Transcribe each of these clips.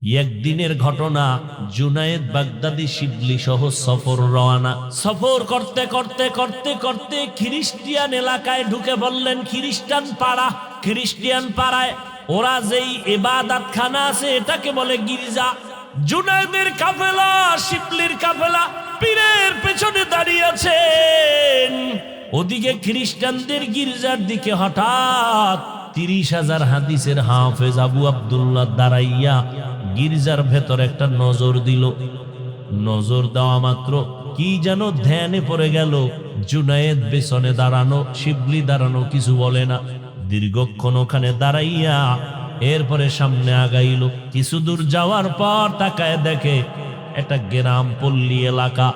একদিনের ঘটনা, জুনায়েদ বাগদাদি শিবলি সহ সফর রওনা। সফর করতে করতে করতে করতে খ্রিস্টিয়ান এলাকায় ঢুকে বললেন খ্রিস্টান পাড়া। খ্রিস্টিয়ান পাড়ায় ওরা যেই ইবাদতখানা আছে এটাকে বলে গির্জা। জুনায়েদের কাফেলা, শিবলির কাফেলা পীরের পেছনে দাঁড়িয়ে আছেন। ওদিকে খ্রিস্টানদের গির্জার দিকে হঠাৎ 30,000 হাদিসের হাফেজ আবু আব্দুল্লাহ দাঁড়াইয়া গির্জার ভেতর একটা নজর দিল। নজর দেওয়া মাত্র কি যেন ধ্যানে পড়ে গেল। জুনায়েদ পেছনে দাঁড়ানো, শিবলি দাঁড়ানো, কিছু বলে না। দীর্ঘক্ষণ ওখানে দাঁড়াইয়া এরপরে সামনে আগাইল। কিছু দূর যাওয়ার পর তাকায় দেখে একটা গ্রাম, পল্লী এলাকা।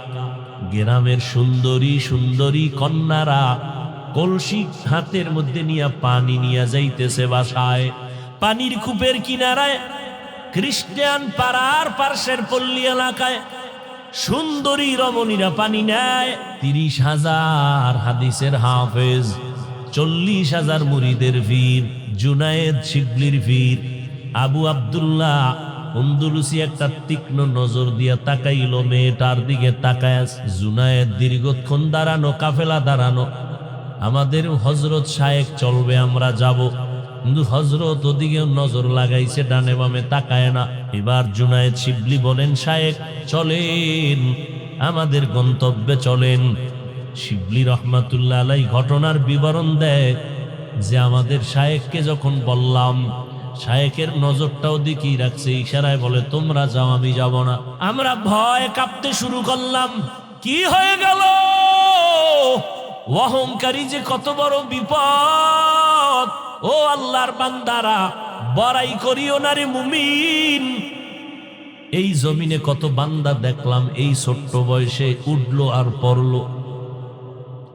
গ্রামের সুন্দরী সুন্দরী কন্যারা কলসি হাতের মধ্যে নিয়ে পানি নিয়ে যাইতেছে বাসায়। পানির কূপের কিনারায় খ্রিস্টান পাড়ার পার্শ্বের পল্লী এলাকায় সুন্দরী রমণীরা পানি নেয়। 30,000 হাদিসের হাফেজ, 40,000 মুরিদের ভিড়, জুনায়েদ শিবলির ভিড়। আবু আব্দুল্লাহ আন্দলুসি একটা তীক্ষ্ণ নজর দিয়া তাকাইল মেয়েটার দিকে। তাকায় জুনায়েদ দীর্ঘক্ষণ দাঁড়ানো, কাফেলা দাঁড়ানো। আমাদের হজরত শায়েখ চলবে, আমরা যাব, কিন্তু হজরত ওদিকে নজর লাগাইছে, ডানে বামে তাকায় না। এবার জুনায়েদ শিবলি বলেন, শায়েখ চলেন, আমাদের গন্তব্যে চলেন। শিবলি রহমাতুল্লাহ আলাই ঘটনার বিবরণ দেয় যে আমাদের শায়েখকে যখন বললাম, শায়েখের নজরটাও দিকেই রাখছে, ইশারায় বলে তোমরা যাও, আমি যাব না। আমরা ভয় কাঁপতে শুরু করলাম। কি হয়ে গেল? অহংকারী যে কত বড় বিপদ! ও আল্লাহর বান্দারা, বড়াই করিও না রে মুমিন। এই জমিনে কত বান্দা দেখলাম এই ছোট্ট বয়সে উঠলো আর পড়লো।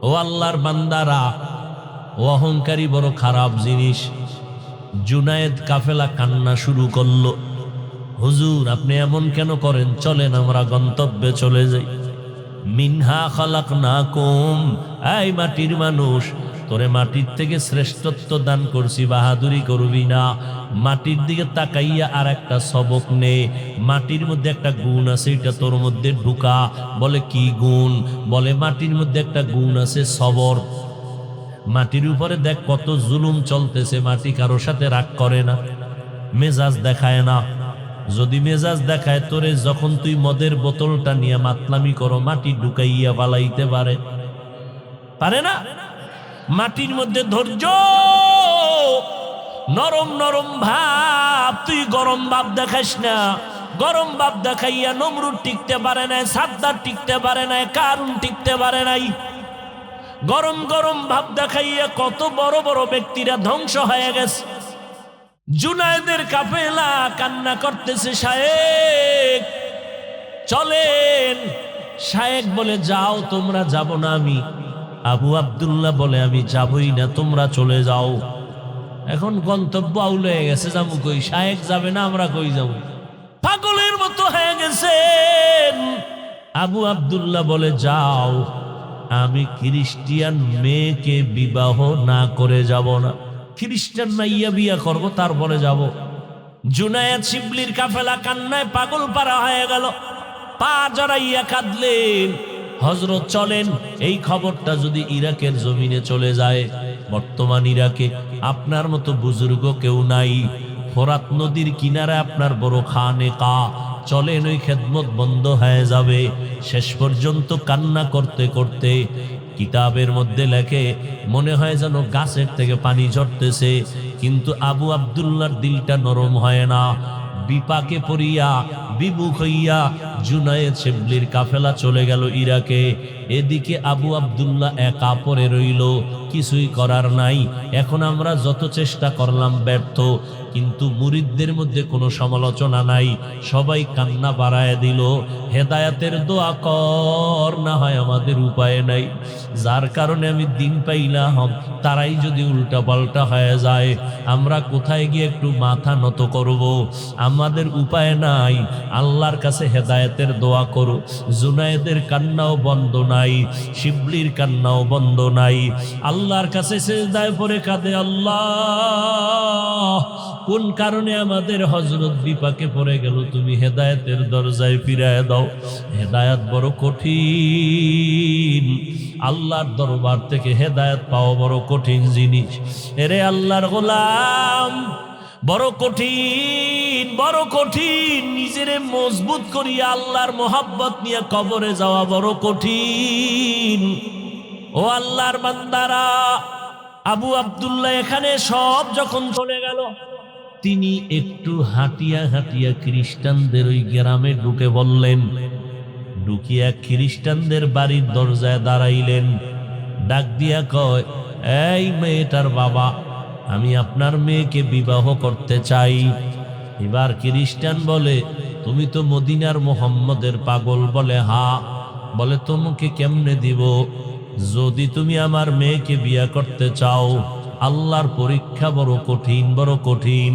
ও আল্লাহর বান্দারা, অহংকারী বড় খারাপ জিনিস। জুনায়েদ কাফেলা কান্না শুরু করলো, হুজুর আপনি এমন কেন করেন? চলেন আমরা গন্তব্যে চলে যাই। মিনহা খালাকনাকুম, এই মাটির মানুষ, তোরে মাটির থেকে শ্রেষ্ঠত্ব দান করছি, বাহাদুরি করবি না। মাটির দিকে তাকাইয়া আর একটা সবক নে। মাটির মধ্যে একটা গুণ আছে, এটা তোর মধ্যে ঢুকা। বলে কি গুণ? বলে মাটির মধ্যে একটা গুণ আছে, সবর। মাটির উপরে দেখ কত জুলুম চলতেছে, মাটি কারো সাথে রাগ করে না, মেজাজ দেখায় না। যদি মেজাজ দেখায় তোরে, যখন তুই মদের বোতলটা নিয়ে মাতলামি করো, মাটি ঢুকাইয়া পালাইতে পারে না। মাটির মধ্যে ধৈর্য, নরম নরম ভাব। তুই গরম ভাব দেখাস না। গরম ভাব দেখাইয়া নমরুদ টিকতে পারে নাই, সাদ্দার টিকতে পারে নাই, কারুন টিকতে পারে নাই। গরম গরম ভাব দেখাইয়া কত বড় বড় ব্যক্তিরা ধ্বংস হয়ে গেছে। জুনায়েদের কাফেলা কান্না করতেছে, শায়েখ চলেন। শায়েখ বলে যাও, তোমরা যাব না। আমি আবু আব্দুল্লাহ বলে আমি যাবই না, তোমরা চলে যাও। এখন গন্তব্য আউল হয়ে গেছে, যাবো কই? শায়েখ যাবে না, আমরা কই যাব? পাগলের মতো হয়ে গেছেন। আবু আব্দুল্লাহ বলে যাও, আমি খ্রিস্টিয়ান মেয়েকে বিবাহ না করে যাব না। খ্রিস্টান মাইয়া বিয়া করবো, তারপরে যাব। জুনায়েদ শিবলির কাফেলা কান্নায় পাগল পারা হয়ে গেল, পা জড়াইয়া কাঁদলেন। হযরত চলেন, এই খবরটা যদি ইরাকের জমিনে চলে যায়, বর্তমান ইরাকে আপনার মতো বুজুর্গ কেউ নাই। ফোরাত নদীর কিনারে আপনার বড় খানেকা, চলেন, ওই খেদমত বন্ধ হয়ে যাবে। শেষ পর্যন্ত কান্না করতে করতে কিতাবের মধ্যে লেখে মনে হয় যেন গাছের থেকে পানি ঝরতেছে, কিন্তু আবু আব্দুল্লাহর দিলটা নরম হয় না। বিপাকে পড়িয়া বিমুখ হইয়া জুনায়েদ শিবলির কাফেলা চলে গেল ইরাকে। এদিকে আবু আব্দুল্লাহ একা পড়ে রইল, কিছুই করার নাই। এখন আমরা যত চেষ্টা করলাম ব্যর্থ, কিন্তু মুরিদদের মধ্যে কোনো সমালোচনা নাই, সবাই কান্না বাড়ায় দিল, হেদায়াতের দোয়া কর, না হয় আমাদের উপায় নাই। যার কারণে আমি দিন পাইলাম, তারাই যদি উল্টা পাল্টা হয়ে যায়, আমরা কোথায় গিয়ে একটু মাথা নত করব? আমাদের উপায় নাই। আল্লাহর কাছে হেদায়েতের দোয়া করো। জুনায়েদের কান্নাও বন্ধ নাই, শিবলির কান্নাও বন্ধ নাই। আল্লাহ আল্লাহর কাছে সিজদায় পড়ে কাঁদে, আল্লাহ কোন কারণে আমাদের হযরত বিপাকে পড়ে গেল, তুমি হেদায়েতের দরজায় ফিরায় দাও। হেদায়েত বড় কঠিন, আল্লাহর দরবার থেকে হেদায়েত পাওয়া বড় কঠিন জিনিস। এরে আল্লাহর গোলাম, বড় কঠিন, বড় কঠিন। নিজেরে মজবুত করিয়া আল্লাহর মোহাব্বত নিয়ে কবরে যাওয়া বড় কঠিন। ও আল্লাহর বান্দারা, আবু আব্দুল্লাহ এখানে সব যখন চলে গেল, তিনি একটু হাঁটিয়া হাঁটিয়া খ্রিস্টানদের ওই গ্রামে ঢুকে বললেন। ঢুকিয়া খ্রিস্টানদের বাড়ির দরজায় দাঁড়াইলেন। ডাক দিয়া কয়, এই মেয়েটার বাবা, আমি আপনার মেয়েকে বিবাহ করতে চাই। এবার খ্রিস্টান বলে, তুমি তো মদিনার মোহাম্মদের পাগল। বলে, হা। বলে, তোমাকে কেমনে দিব? যদি তুমি আমার মেয়েকে বিয়ে করতে চাও, আল্লাহর পরীক্ষা বড় কঠিন, বড় কঠিন।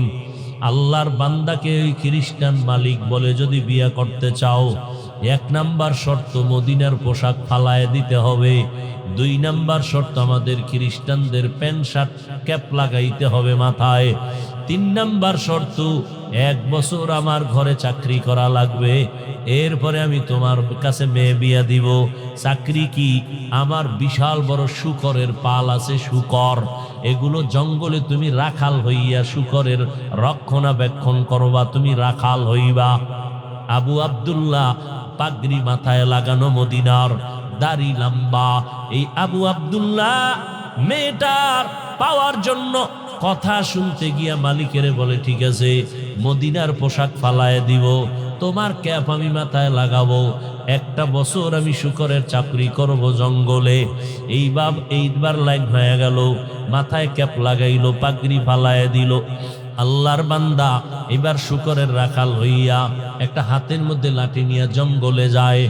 আল্লাহর বান্দাকে ওই খ্রিস্টান মালিক বলে, যদি বিয়ে করতে চাও, 1 নাম্বার শর্ত মদিনার পোশাক ফালায় দিতে হবে। 2 নাম্বার শর্ত আমাদের খ্রিস্টানদের প্যান্ট শার্ট ক্যাপ লাগাইতে হবে মাথায়। 3 নাম্বার শর্ত 1 বছর আমার ঘরে চাকরি করা লাগবে, এরপরে আমি তোমার কাছে মেয়ে বিয়া দিব। চাকরি কি? আমার বিশাল বড় শুকরের পাল আছে, শুকর। এগুলো জঙ্গলে তুমি রাখাল হইয়া শুকরের রক্ষণাবেক্ষণ করবা, তুমি রাখাল হইবা। আবু আব্দুল্লাহ পাগড়ি মাথায় লাগানো, মদিনার, দাড়ি লম্বা। এই আবু আব্দুল্লাহ মেয়েটার পাওয়ার জন্য কথা শুনতে গিয়া মালিকেরে বলে, ঠিক আছে, মদিনার পোশাক ফালায় দিব, তোমার ক্যাপ আমি মাথায় লাগাবো, 1টা বছর আমি শুকরের চাকরি করব জঙ্গলে। এইবার লাইন হয়ে গেল, মাথায় ক্যাপ লাগাইলো, পাগড়ি ফালায় দিল। আল্লাহর বান্দা এবার শুকরের রাখাল হইয়া একটা হাতের মধ্যে লাঠি নিয়ে জঙ্গলে যায়।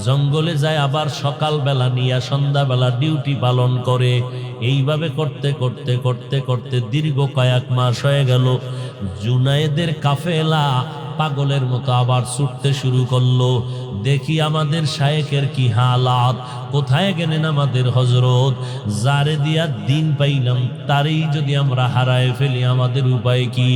জঙ্গলে যায় আবার সকালবেলা নিয়ে সন্ধ্যাবেলা ডিউটি পালন করে। এইভাবে করতে করতে করতে করতে দীর্ঘ কয়েক মাস হয়ে গেল। জুনায়েদের কাফেলা পাগলের মতো আবার ছুটতে শুরু করলো। দেখি আমাদের শায়েকের কি হালাত, কোথায় গেলেন আমাদের হযরত? যারে দিয়া দিন পাইলাম তারই যদি আমরা হারায় ফেলি, আমাদের উপায় কি?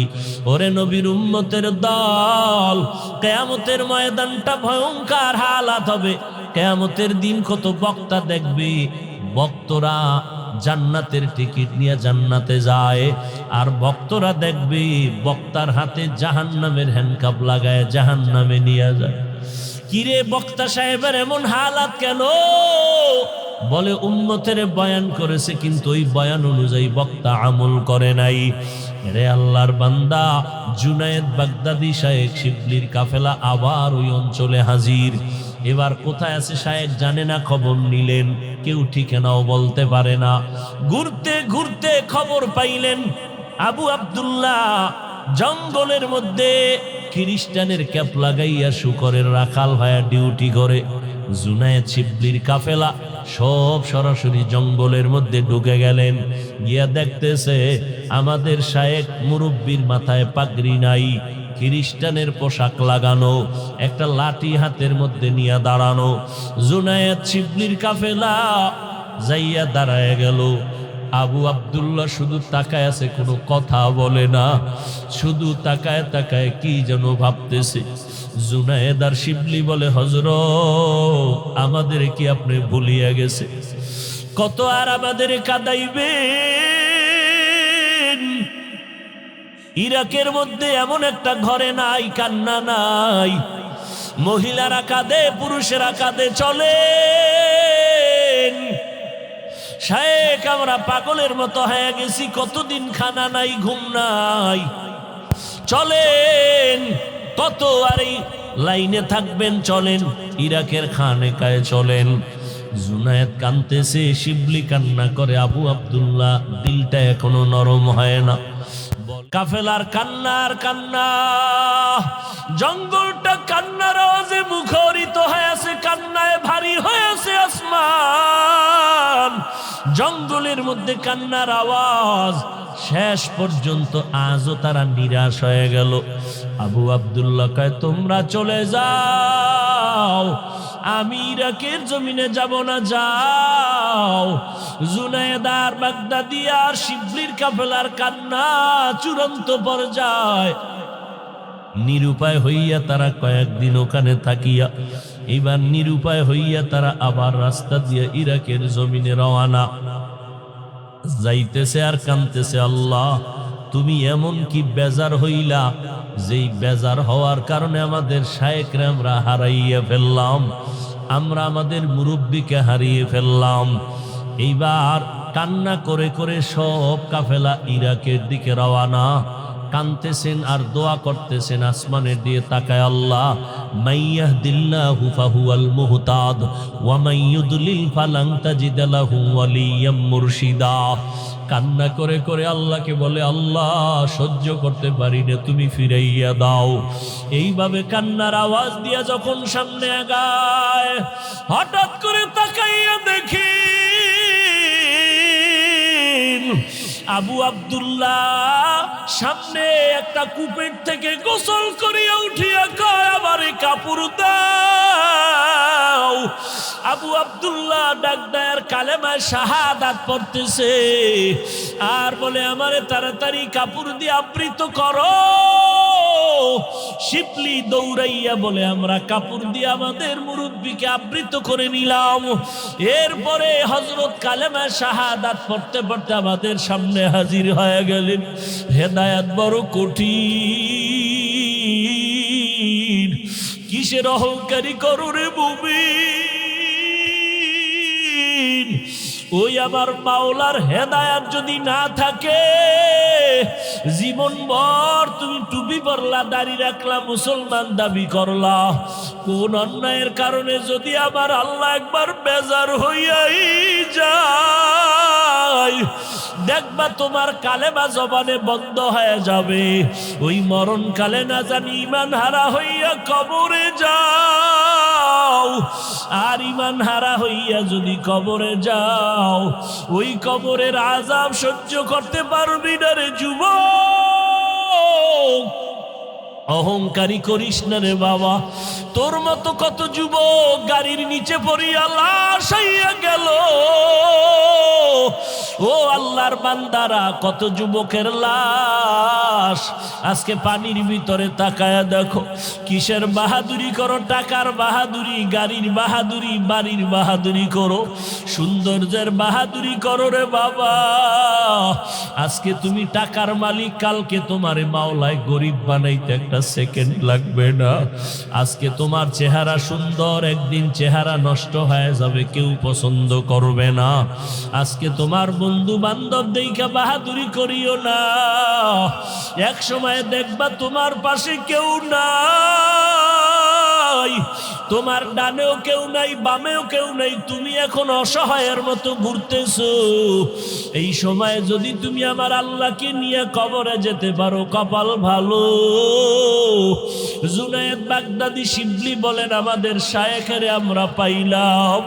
ওরে নবীর উম্মতের দল, কিয়ামতের ময়দানটা ভয়ঙ্কর হালাত হবে। কিয়ামতের দিন কত বক্তা দেখবে, বক্তরা জান্নাতের টিকিট নিয়ে জান্নাতে যায়, আর ভক্তরা দেখবে বক্তার হাতে জাহান্নামের হ্যান্ডকাপ লাগায় জাহান্নামে নিয়ে যায়। কিরে বক্তা সাহেবের এমন হালাত কেন? বলে, উম্মতের বয়ান করেছে, কিন্তু ওই বয়ান অনুযায়ী বক্তা আমল করে নাই। রে আল্লাহর বান্দা, জুনায়েদ বাগদাদি শায়েখ শিবলির কাফেলা আবার ওই অঞ্চলে হাজির। এবার কোথায় আছে শায়েখ জানে না, খবর নিলেন, কেউ ঠিকানাও বলতে পারে না। ঘুরতে ঘুরতে খবর পাইলেন আবু আব্দুল্লাহ জঙ্গলের মধ্যে খ্রিস্টানের ক্যাপ লাগাইয়া শুকরের রাখাল হয়ে ডিউটি করে। জুনায়েদ শিবলির কাফেলা সব সরাসরি জঙ্গলের মধ্যে ঢুকে গেলেন। গিয়া দেখতেছে আমাদের শায়েখ মুরব্বির মাথায় পাগড়ি নাই, খ্রিস্টানের পোশাক লাগানো, একটা লাঠি হাতের মধ্যে নিয়ে দাঁড়ানো। জুনায়েদ শিবলির কাফেলা যাইয়া দাঁড়ায় গেল। আবু আব্দুল্লাহ শুধু তাকায় আছে, কোনো কথা বলে না, শুধু তাকায় তাকায় কি যেন ভাবতেছে। জুনায়েদ আর শিবলি বলে, হযরত, আমাদের কি আপনি ভুলিয়া গেছে? কত আর আমাদের কাঁদাইবেন? ইরাকের মধ্যে এমন একটা ঘরে নাই কান্না নাই, মহিলারা কাঁদে, পুরুষেরা কাঁদে। চলেন শায়েখ, আমরা পাগলের মতো হয়ে গেছি, কতদিন খানা নাই, ঘুম নাই, চলেন। কত আর এই লাইনে থাকবেন? চলেন ইরাকের খানেকায় চলেন। জুনায়েদ কাঁদতেছে, শিবলি কান্না করে, আবু আব্দুল্লাহ দিলটা এখনো নরম হয় না। কাফেলার কান্নার কান্না, জঙ্গলটা কান্নার আওয়াজে মুখরিত হয়ে আছে, কান্নায় ভারী হয়ে আছে আসমান। জঙ্গলের মধ্যে কান্নার আওয়াজ। শেষ পর্যন্ত আজও তারা নিরাশ হয়ে গেল। আবু আব্দুল্লাহ কয়, তোমরা চলে যাও, আমি ইরাকের জমিনে যাব না, যাও। জুনায়েদার বাগদাদি আর শিবলির কাফেলার কান্না চূড়ান্ত পর্যায়। নিরুপায় হইয়া তারা কয়েকদিন ওখানে থাকিয়া এবার নিরুপায় হইয়া তারা আবার রাস্তা দিয়ে ইরাকের জমিনে রওয়ানা। যাইতেছে আর কানতেছে, আল্লাহ তুমি এমন কি বেজার হইলা, যেই বেজার হওয়ার কারণে আমাদের শায়েখরা আমরা হারাইয়া ফেললাম, আমরা আমাদের মুরব্বীকে হারিয়ে ফেললাম। এইবার কান্না করে করে সব কাফেলা ইরাকের দিকে রওয়ানা। কানতেছেন আর দোয়া করতেছেন, আসমানের দিয়ে তাকায়, আল্লাহ মাইয়াহদিল্লাহু ফাহুয়াল মুহতাদ ওয়া মাইয়ুদলিল ফালান তাজিদ লাহু ওয়ালিয়াম মুরশিদা। কান্না করে করে আল্লাহকে বলে, আল্লাহ সহ্য করতে পারি না, তুমি ফিরাইয়া দাও। এইভাবে কান্নার আওয়াজ দিয়া যখন সামনে আগায়, হঠাৎ করে তাকাইয়া দেখি আবু আব্দুল্লাহ সামনে একটা কূপের থেকে গোসল করিয়া উঠিয়া কয়, আমারে কাপড় দাও। আবু আব্দুল্লাহ ডাক দেয়, কালেমায় শাহাদাত পড়তেছে আর বলে, আমারে তাড়াতাড়ি কাপড় দিয়ে আবৃত করো। শিবলি দৌড়াইয়া বলে, আমরা কাপড় দিয়ে আমাদের মুরব্বীকে আবৃত করে নিলাম। এরপরে হযরত কালেমায় শাহাদাত পড়তে পড়তে আমাদের সামনে হাজির হয়ে গেলেন। হেদায়েত বড় কঠিন, কিসের অহংকারী করো রে মুমিন। ওই আমার মাওলার হেদায়েত যদি না থাকে, জীবনভর তুমি টুপি পরলা, দাড়ি রাখলা, মুসলমান দাবি করলা, কোন অন্যায়ের কারণে যদি আমার আল্লাহ একবার বেজার হইয়াই যায়, দেখবা তোমার কালেমা জবানে বন্ধ হয়ে যাবে। ওই মরণকালে না জানি ঈমান হারা হইয়া কবরে যাও। আর ঈমান হারা হইয়া যদি কবরে যাও, ওই কবরের আযাব সহ্য করতে পারবি না রে যুবক। অহংকারী করিস না রে বাবা। তোর মতো কত যুবক গাড়ির নিচে পড়িয়া লাশ হইয়া গেল। ও আল্লাহর বান্দারা, কত যুবকের লাশ আজকে পানির ভিতরে তাকায়া দেখো। কিসের বাহাদুরি করো? টাকার বাহাদুরি, গাড়ির বাহাদুরি, বাড়ির বাহাদুরি করো, সৌন্দর্যের বাহাদুরি করো রে বাবা। আজকে তুমি টাকার মালিক, কালকে তোমারে মাওলায় গরিব বানাইতে একটা সেকেন্ড লাগবে না। আজকে তোমার চেহারা সুন্দর, একদিন চেহারা নষ্ট হয়ে যাবে, কেউ পছন্দ করবে না। আজকে তোমার বন্ধু বান্ধব দেখা বাহাদুরি করিও না, এক সময় দেখবা তোমার পাশে কেউ নাই, তোমার ডানেও কেউ নাই, বামেও কেউ নাই, তুমি এখন অসহায়ের মতো ঘুরতেছো। এই সময় যদি তুমি আমার আল্লাহকে নিয়ে কবরে যেতে পারো, কপাল ভালো। জুনায়েদ বাগদাদি শিবলি বলেন, আমাদের শায়েখেরে আমরা পাইলাম,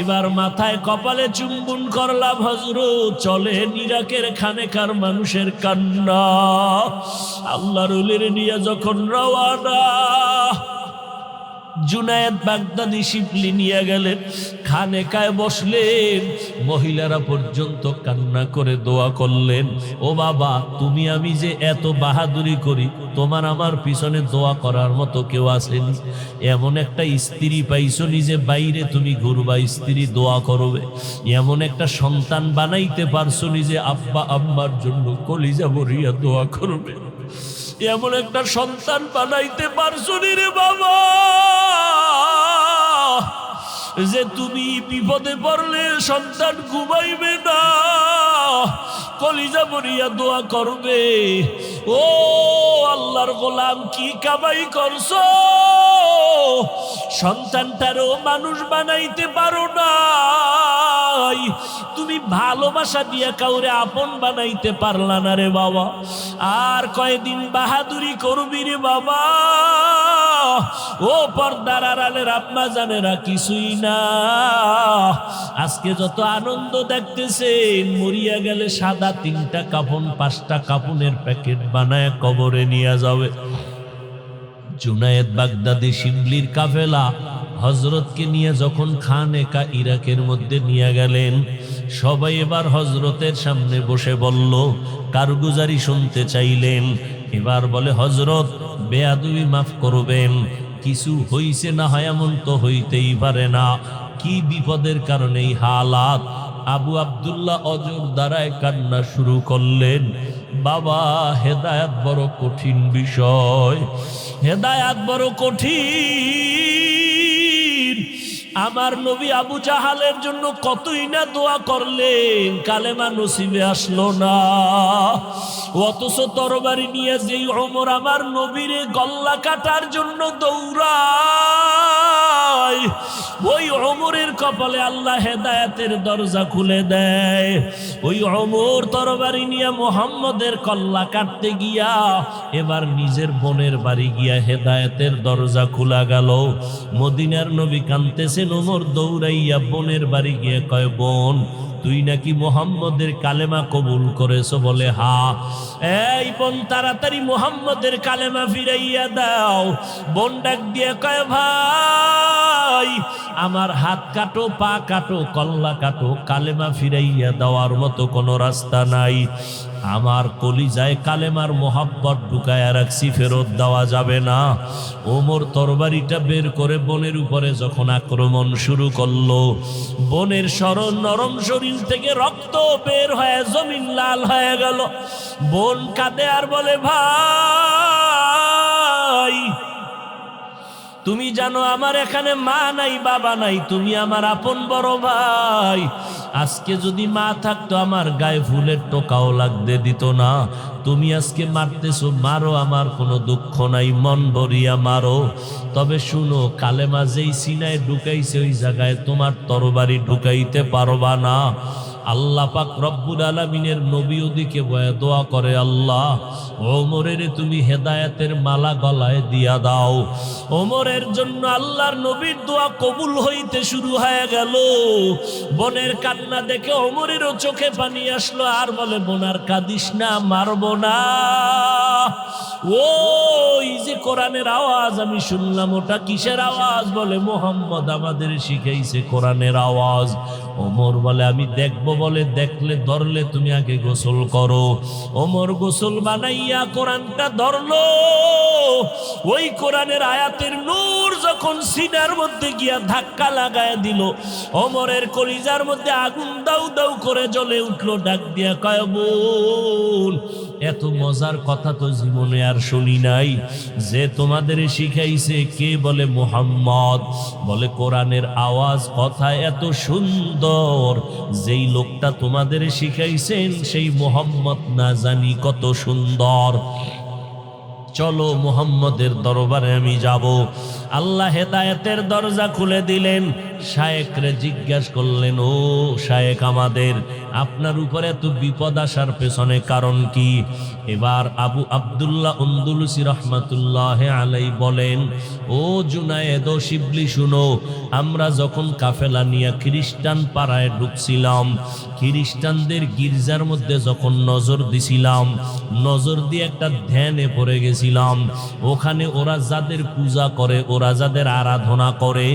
এবার মাথায় কপালে চুম্বন করলাম। হযরত চলে ইরাকের খানেকার মানুষের কান্না। আল্লাহর ওলির নিয়ে যখন রওয়ানা, জুনায়েদ বাগদাদি শিবলি নিয়ে গেলেন, খানেকায় বসলেন। মহিলারা পর্যন্ত কান্না করে দোয়া করলেন, ও বাবা, তুমি আমি যে এত বাহাদুরি করি, তোমার আমার পিছনে দোয়া করার মতো কেউ আসেনি। এমন একটা স্ত্রী পাইছো, নিজে বাইরে তুমি ঘুরবা, স্ত্রী দোয়া করবে। এমন একটা সন্তান বানাইতে পারছো, নিজে আব্বা আম্মার জন্য কলিজা ভরিয়া দোয়া করবে। এমন একটা সন্তান বানাইতে পারছো রে বাবা, যে তুমি বিপদে পড়লে সন্তান ঘুমাইবে না, কলিজা ভরিয়া দোয়া করবে। ও আল্লাহর গোলাম, কি কামাই করছো? সন্তানটারও মানুষ বানাইতে পারো নাই, তুমি ভালোবাসা দিয়া কাউরে আপন বানাইতে পারলা না রে বাবা। আর কয়দিন বাহাদুরি করবি রে বাবা? ও পর্দার আড়ালের আম্মা জানেরা কিছুই না। আজকে যত আনন্দ দেখতেছেন, মরিয়া গেলে সাদা 3টা কাফন 5টা কাফনের প্যাকেট বানায় কবরে নিয়ে যাবে। জুনায়েদ বাগদাদি শিবলির কাফেলা হযরতকে নিয়ে যখন খানেকা ইরাকের মধ্যে নিয়ে গেলেন, সবাই এবার হযরতের সামনে বসে বলল, কারগুজারি শুনতে চাইলেন। এবার বলে, হযরত বেয়াদবি মাফ করবেন, কিছু হইছে না হয় এমন তো হইতেই পারে না, কি বিপদের কারণে এই হালাত? আবু আব্দুল্লাহ অজর দ্বারায় কান্না শুরু করলেন, বাবা হেদায়াত বড় কঠিন বিষয়, হেদায়াত বড় কঠিন। আমার নবী আবু জাহালের জন্য কতই না দোয়া করলেন, কালেমা নসিবে আসলো না। অথচ তরবারি নিয়ে যেই ওমর আমার নবীর গল্লা কাটার জন্য দৌড়ায়, ওই ওমরের কপালে আল্লাহ হেদায়েতের দরজা খুলে দেয়। ওই ওমর তরবারি নিয়ে মুহাম্মদের কল্লা কাটতে গিয়া এবার নিজের বোনের বাড়ি গিয়া হেদায়েতের দরজা খোলা গেল। মদিনার নবী কাঁদতেছেন, ওমর দৌড়াইয়া বোনের বাড়ি গিয়ে কয়, বোন তুই নাকি মুহাম্মদের কালেমা কবুল করেছো? বলে হা। এই বোন তাড়াতাড়ি মুহাম্মদের কালেমা ফিরাইয়া দাও। বোন ডাক দিয়ে কয়, ভাই আমার হাত কাটো, পা কাটো, কল্লা কাটো, কালেমা ফিরাইয়া দেওয়ার মতো কোনো রাস্তা নাই। আমার কলিজায় কালেমার মোহাব্বত ঢুকায়া রাখছি, ফেরত দেওয়া যাবে না। ওমর তরবারিটা বের করে বোনের উপরে যখন আক্রমণ শুরু করলো, বোনের সরল নরম শরীর থেকে রক্ত বের হয়ে জমিন লাল হয়ে গেল। বোন কাঁদে আর বলে, ভাই তুমি জানো আমার এখানে মা নাই, বাবা নাই, তুমি আমার আপন বড় ভাই। আজকে যদি মা থাকতো আমার গায়ে ফুলের টোকাও লাগতে দিত না। তুমি আজকে মারতেছো, মারো, আমার কোনো দুঃখ নাই, মন ভরিয়া মারো। তবে শুনো, কালেমা যেই সিনায় ঢুকাইছে ওই জায়গায় তোমার তরবারি ঢুকাইতে পারবা না। আল্লাহ পাক রব্বুল আলামিনের নবী ওদিকে বয়ে দোয়া করে, আল্লাহ ওমরের তুমি হেদায়েতের মালা গলায় দিয়া দাও। ওমরের জন্য আল্লাহর নবীর দোয়া কবুল হইতে শুরু হয়ে গেল। বোনের কান্না দেখে ওমরেরও চোখে পানি আসলো, আর বলে, বোনার কাঁদিস না, মারবো না। ওই যে কোরআনের আওয়াজ আমি শুনলাম, ওটা কিসের আওয়াজ? বলে, মুহাম্মদ আমাদের শিখাইছে কোরআনের আওয়াজ। ওমর বলে, আমি দেখবো। বলে, দেখলে ধরলে তুমি আগে গোসল করো। ওমর গোসল বানাইয়া কোরআনটা ধরলো। ওই কোরআনের আয়াতের নূর যখন সিনার মধ্যে গিয়া ধাক্কা লাগায় দিল, ওমরের কলিজার মধ্যে আগুন দাউ দাউ করে জ্বলে উঠলো। ডাক দিয়া কয়, বোন এত মজার কথা তো জীবনে আর শুনি নাই। যে তোমাদের শিখাইছে কে? বলে, মুহাম্মদ। বলে, কোরআনের আওয়াজ কথা এত সুন্দর, যেই লোকটা তোমাদের শিখাইছেন সেই মুহাম্মদ না জানি কত সুন্দর। চলো মুহাম্মদের দরবারে আমি যাব। আল্লাহ হেদায়েতের দরজা খুলে দিলেন। শায়েখরে জিজ্ঞাসা করলেন, ও শায়েখ আমাদের, আপনার উপরে এত বিপদ আসার পেছনে কারণ কি? এবার আবু আব্দুল্লাহ আন্দলুসি রহমাতুল্লাহ আলাই বলেন, ও জুনায়েদ ও শিবলি, শুনো, আমরা যখন কাফেলা নিয়ে খ্রিস্টান পাড়ায় ঢুকছিলাম, খ্রিস্টানদের গির্জার মধ্যে যখন নজর দিছিলাম, নজর দিয়ে একটা ধ্যানে পড়ে গেছিলাম। ওখানে ওরা যাদের পূজা করে, ওরা যাদের আরাধনা করে,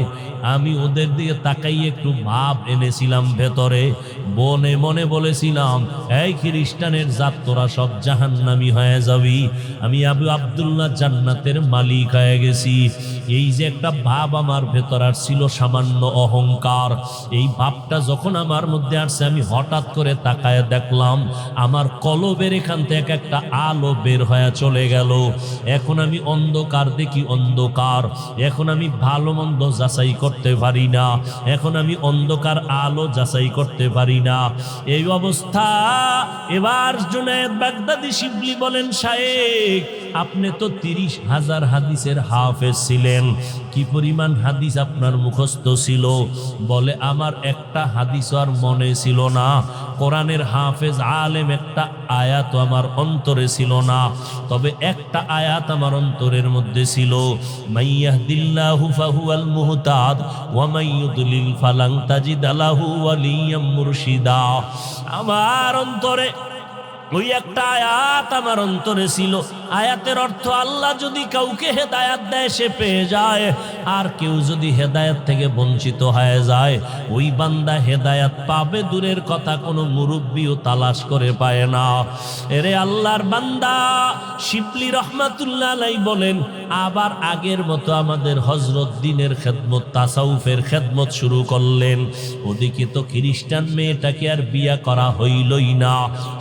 আমি ওদের দিকে তাকাই একটু ভাব এনেছিলাম ভেতরে। মনে মনে বলেছিলাম, এই খ্রিস্টানের জাত তোরা সব জাহান্নামী হয়ে যাবি, আমি আবু আব্দুল্লাহ জান্নাতের মালিক হয়ে গেছি। এই যে একটা ভাব আমার ভেতর আসছিল, সামান্য অহংকার, এই ভাবটা যখন আমার মধ্যে আসছে, আমি হঠাৎ করে তাকায় দেখলাম আমার কলবের এখান থেকে একটা আলো বের হয়ে চলে গেল। এখন আমি অন্ধকার দেখি, অন্ধকার। এখন আমি ভালো মন্দ যাচাই করতে পারি না। এখন আমি অন্ধকার আলো যাচাই করতে পারি না। এই অবস্থা। এবার জুনায়েদ বাগদাদি শিবলি বলেন, শায়েখ আপনি তো 30,000 হাদিসের হাফেজ ছিলেন, ছিলেন? কি পরিমাণ হাদিস আপনার মুখস্থ ছিল? বলে আমার একটা হাদিস আর মনে ছিল না। কোরআনের হাফেজ আলেম একটা আয়াত আমার অন্তরে ছিল না, তবে একটা আয়াত আমার অন্তরের মধ্যে ছিল, মাইয়াহদিল্লাহু ফাহুয়াল মুহতাদ ওয়া মাইয়ুদলিল ফালান তাজিদ লাহু ওয়ালিয়াম মুরশিদা। আমার অন্তরে ওই একটা আয়াত আমার অন্তরে ছিল। আয়াতের অর্থ, আল্লাহ যদি কাউকে হেদায়াত দেয় সে পেয়ে যায়, আর কেউ যদি হেদায়াত থেকে বঞ্চিত হয়ে যায় ওই বান্দা হেদায়াত পাবে দূরের কথা, কোনো মুরব্বিও তালাশ করে পায় না। এরে আল্লাহর বান্দা শিবলি রহমাতুল্লাহ আলাইহি বলেন, আবার আগের মতো আমাদের হযরত দ্বীনের খেদমত, তাসাউফের খেদমত শুরু করলেন। ওদিকে তো খ্রিস্টান মেয়েটাকে আর বিয়া করা হইলই না।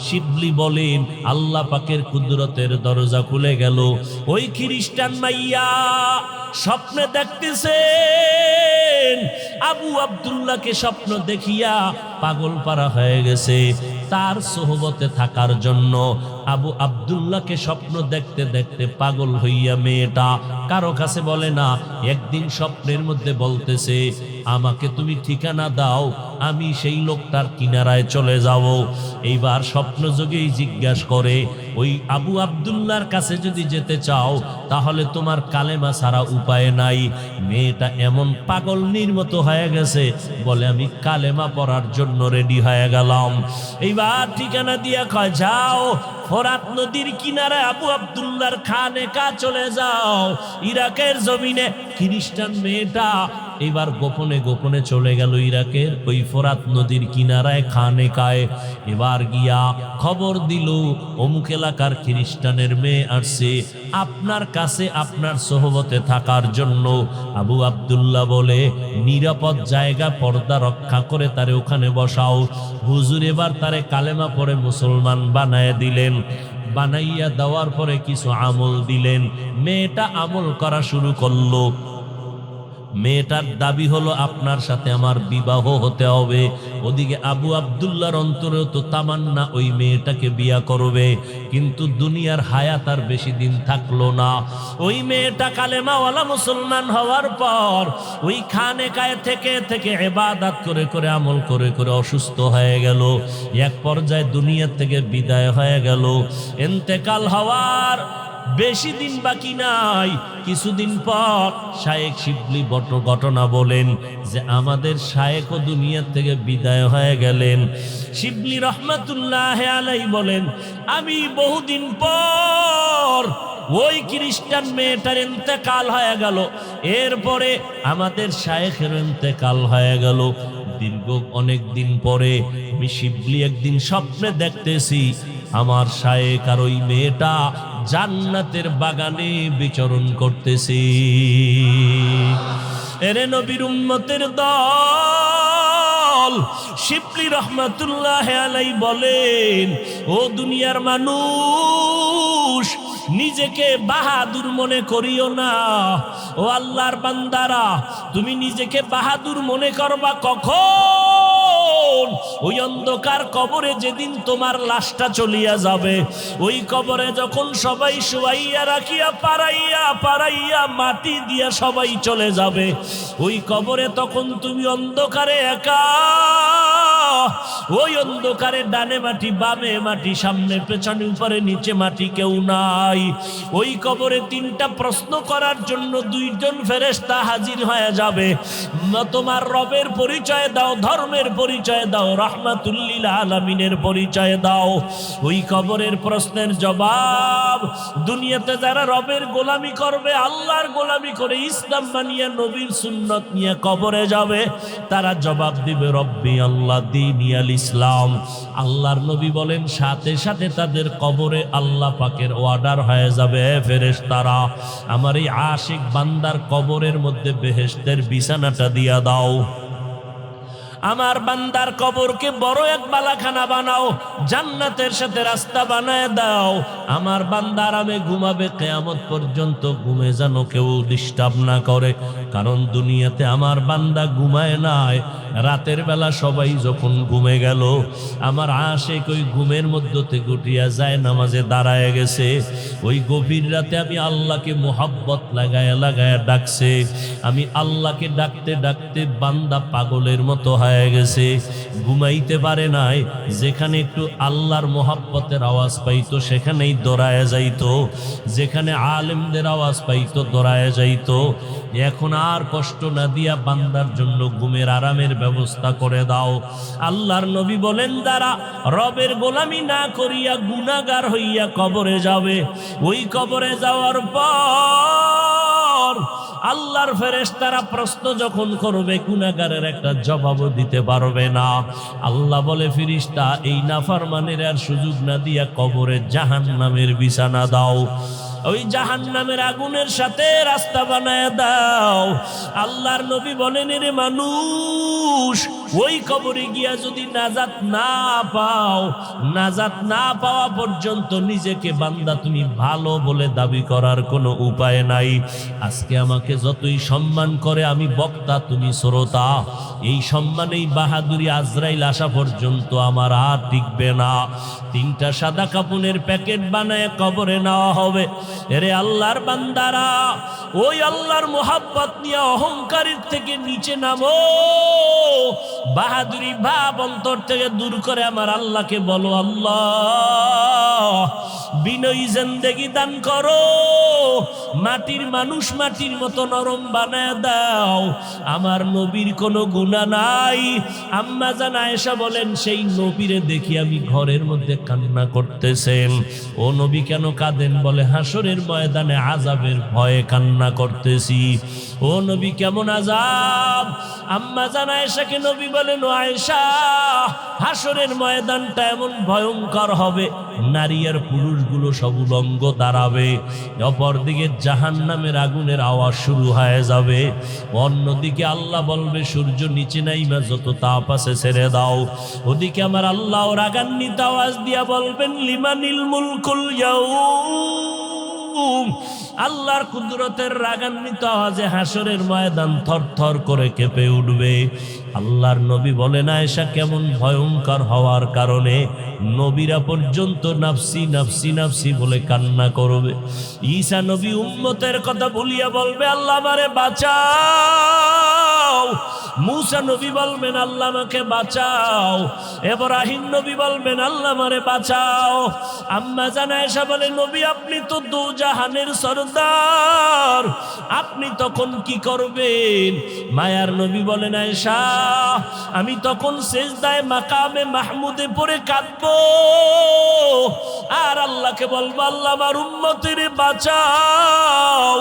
শিবলি বলেন আল্লাহ পাকের কুদরতের দরজা খুলে গেল। ওই খ্রিস্টান মাইয়া স্বপ্নে দেখতেছেন আবু আব্দুল্লাহকে, স্বপ্ন দেখিয়া পাগল পারা হয়ে গেছে তার সোহবতে থাকার জন্য। আবু আব্দুল্লাহকে স্বপ্ন দেখতে দেখতে পাগল হইয়া মেয়েটা কারো কাছে বলে না। একদিন স্বপ্নের মধ্যে বলতেছে, আমাকে তুমি ঠিকানা দাও, আমি সেই লোকটার কিনারায় চলে যাব। এইবার স্বপ্ন যোগেই জিজ্ঞাসা করে, ওই আবু আব্দুল্লাহর কাছে যদি যেতে চাও তাহলে তোমার কালেমা ছাড়া উপায় নাই। মেয়েটা এমন পাগলনির মতো হয়ে গেছে, বলে আমি কালেমা পড়ার জন্য রেডি হয়ে গেলাম। এইবার ঠিকানা দিয়া কয়, যাও ফোরাত নদীর কিনারে আবু আব্দুল্লাহর খানেকা চলে যাও। ইরাকের জমিনে খ্রিস্টান মেয়েটা এবার গোপনে গোপনে চলে গেল ইরাকের ওই ফোরাত নদীর কিনারায় খানেকায়। এবার গিয়া খবর দিল, অমুক এলাকার খ্রিস্টানের মেয়ে আসছে আপনার কাছে আপনার সোহবতে থাকার জন্য। আবু আব্দুল্লাহ বলে, নিরাপদ জায়গা, পর্দা রক্ষা করে তারে ওখানে বসাও। হুজুর এবার তারে কালেমা পড়ে মুসলমান বানায় দিলেন। বানাইয়া দেওয়ার পরে কিছু আমল দিলেন। মেয়েটা আমল করা শুরু করলো। মেয়েটার দাবি হলো, আপনার সাথে আমার বিবাহ হতে হবে। ওদিকে আবু আব্দুল্লাহর অন্তরেও তো তামান্না ওই মেয়েটাকে বিয়া করবে, কিন্তু দুনিয়ার হায়াত আর বেশি দিন থাকলো না। ওই মেয়েটা কালেমাওয়ালা মুসলমান হওয়ার পর ওই খানেকায় থেকে থেকে ইবাদত করে করে, আমল করে করে অসুস্থ হয়ে গেল। এক পর্যায়ে দুনিয়া থেকে বিদায় হয়ে গেল। ইন্তেকাল হওয়ার বেশি দিন বাকি নাই। কিছুদিন পর শায়েখ শিবলি ঘটনা বলেন যে আমাদের শায়েখও দুনিয়া থেকে বিদায় হয়ে গেলেন। শিবলি রহমাতুল্লাহ আলাইহি বলেন, আমি বহুদিন পর ওই খ্রিস্টান মেয়েটার ইন্তেকাল হয়ে গেল, এরপরে আমাদের শায়েখের ইন্তেকাল হয়ে গেল। দীর্ঘ অনেক দিন পরে আমি শিবলি একদিন স্বপ্নে দেখতেছি আমার শায়েখ আর ওই মেয়েটা জান্নাতের বাগানে বিচরণ করতেছে। এরে নবীর উম্মতের দল, শিবলি রহমাতুল্লাহ আলাইহি বলেন, ও দুনিয়ার মানুষ, নিজেকে বাহাদুর মনে করিও না। ও আল্লাহর বান্দারা, তুমি নিজেকে বাহাদুর মনে করবা কখন? ওই অন্ধকার কবরে যেদিন তোমার লাশটা চলিয়া যাবে, ওই কবরে যখন সবাই শুয়াইয়া রাখিয়া পাড়াইয়া পাড়াইয়া মাটি দিয়া সবাই চলে যাবে, ওই কবরে তখন তুমি অন্ধকারে একা। ওই অন্ধকারে ডানে মাটি, বামে মাটি, সামনে পেছনে, উপরে নিচে মাটি, কেউ নাই। ওই কবরে তিনটা প্রশ্ন করার জন্য দুইজন ফেরেশতা হাজির হয়ে যাবে। তোমার রবের পরিচয় দাও, ধর্মের পরিচয় দাও, রাহমাতুল লিল আলামিনের পরিচয় দাও। ওই কবরের প্রশ্নের জবাব দুনিয়াতে যারা রবের গোলামি করবে, আল্লাহর গোলামি করে ইসলাম মানিয়া নবীর সুন্নত নিয়ে কবরে যাবে, তারা জবাব দিবে রব্বি আল্লাহ দীনি আল ইসলাম। আল্লাহর নবী বলেন, সাথে সাথে তাদের কবরে আল্লাহ পাকের অর্ডার হয়ে যাবে, ফেরেশতারা আমার এই আশিক বান্দার কবরের মধ্যে বেহেশতের বিছানাটা দিয়া দাও। আমার বান্দার কবরকে বড় এক বালাখানা বানাও, জান্নাতের সাথে রাস্তা বানায় দাও। আমার বান্দা আরামে ঘুমাবে, কিয়ামত পর্যন্ত ঘুমে যেন কেউ ডিস্টার্ব না করে। কারণ দুনিয়াতে আমার বান্দা ঘুমায় নাই, রাতের বেলা সবাই যখন ঘুমে গেল, আমার আশিক ওই ঘুমের মধ্যে গুটিয়া যায় নামাজে দাঁড়ায় গেছে। ওই গভীর রাতে আমি আল্লাহকে মোহাব্বত লাগায়া লাগায়া ডাকছে। আমি আল্লাহকে ডাকতে ডাকতে বান্দা পাগলের মতো হয়ে গেছে, ঘুমাইতে পারে নাই। যেখানে একটু আল্লাহর মোহাব্বতের আওয়াজ পাইতো সেখানেই দৌড়ায় যাইতো, যেখানে আলেমদের আওয়াজ পাইতো দৌড়ায় যাইতো। এখন আর কষ্ট না দিয়া বান্দার জন্য ঘুমের আরামের ব্যবস্থা করে দাও। আল্লাহর নবী বলেন, যারা রবের গোলামি না করিয়া গুনাহগার হইয়া কবরে যাবে, ওই কবরে যাওয়ার পর আল্লাহর ফেরেশতারা প্রশ্ন যখন করবে, গুনাহগারের একটা জবাবও দিতে পারবে না। আল্লাহ বলে, ফেরেশতা এই নাফরমানের আর সুযোগ না দিয়া কবরে জাহান্নামের বিছানা দাও, ওই জাহান্নামের আগুনের সাথে রাস্তা বানায় দাও। আল্লাহর নবী বলেন, রে মানুষ, ওই কবরে গিয়া যদি নাজাত না পাও, নাজাত না পাওয়া পর্যন্ত নিজেকে বান্দা তুমি ভালো বলে দাবি করার কোনো উপায় নাই। আজকে আমাকে যতই সম্মান করে, আমি বক্তা তুমি শ্রোতা, এই সম্মানেই বাহাদুরি আজরাইল আসা পর্যন্ত আমার আর টিকবে না। 3টা সাদা কাপড়ের প্যাকেট বানায় কবরে নেওয়া হবে। এরে আল্লাহর বান্দারা, ওই আল্লাহর মোহাব্বত নিয়ে অহংকারের থেকে নিচে নামো, বাহাদুরি ভাব অন্তর থেকে দূর করে আমার আল্লাহকে বলো, আল্লাহ বিনয়ী জিন্দেগি দান করো, মাটির মানুষ মাটির মতো নরম বানায় দাও। আমার নবীর কোনো গুনাহ নাই। আম্মা জান আয়েশা বলেন, সেই নবীরে দেখি আমি ঘরের মধ্যে কান্না করতেছেন। ও নবী কেন কাঁদেন? বলে, হাসরের ময়দানে আযাবের ভয়ে কান্না করতেছি। ও নবী কেমন আযাব? আম্মা জান আয়েশাকে নবী বলেন, ও আয়েশা, হাসরের ময়দানটা এমন ভয়ঙ্কর হবে, নারী আর পুরুষগুলো সব উলঙ্গ দাঁড়াবে, অপরদিকে জাহান্নামের আগুনের আওয়াজ শুরু হয়ে যাবে, অন্যদিকে আল্লাহ বলবে, সূর্য নিচে নাইমা যত তাপ আছে ছেড়ে দাও। ওদিকে আমার আল্লাহ রাগান্বিত আওয়াজ দিয়া বলবেন, লিমানিল মুলকুল ইয়াউম। আল্লাহর কুদরতের রাগান্বিত আওয়াজে হাসরের ময়দান থরথর করে কেঁপে উঠবে। আল্লাহর নবী বলেন, আয়েশা কেমন ভয়ঙ্কর হওয়ার কারণে নবীরা পর্যন্ত নাফসি নাফসি নাফসি বলে কান্না করবে। ঈসা নবী উম্মতের কথা বলিয়া বলবে, আল্লাহ আমারে বাঁচাও। মুসা নবী বলবেন, আল্লাহ আমাকে বাঁচাও। ইব্রাহিম নবী বলবেন, আল্লাহ আমারে বাঁচাও। আম্মা জান আয়েশা বলে, নবী আপনি তো দোজাহানের সরদার, আপনি তখন কি করবেন? মায়ার নবী বলেন, আয়েশা আমি তখন সেজদায় মাকামে মাহমুদে পড়ে কাঁদবো আর আল্লাহকে বলবো, আল্লাহ আমার উম্মতের বাঁচাও,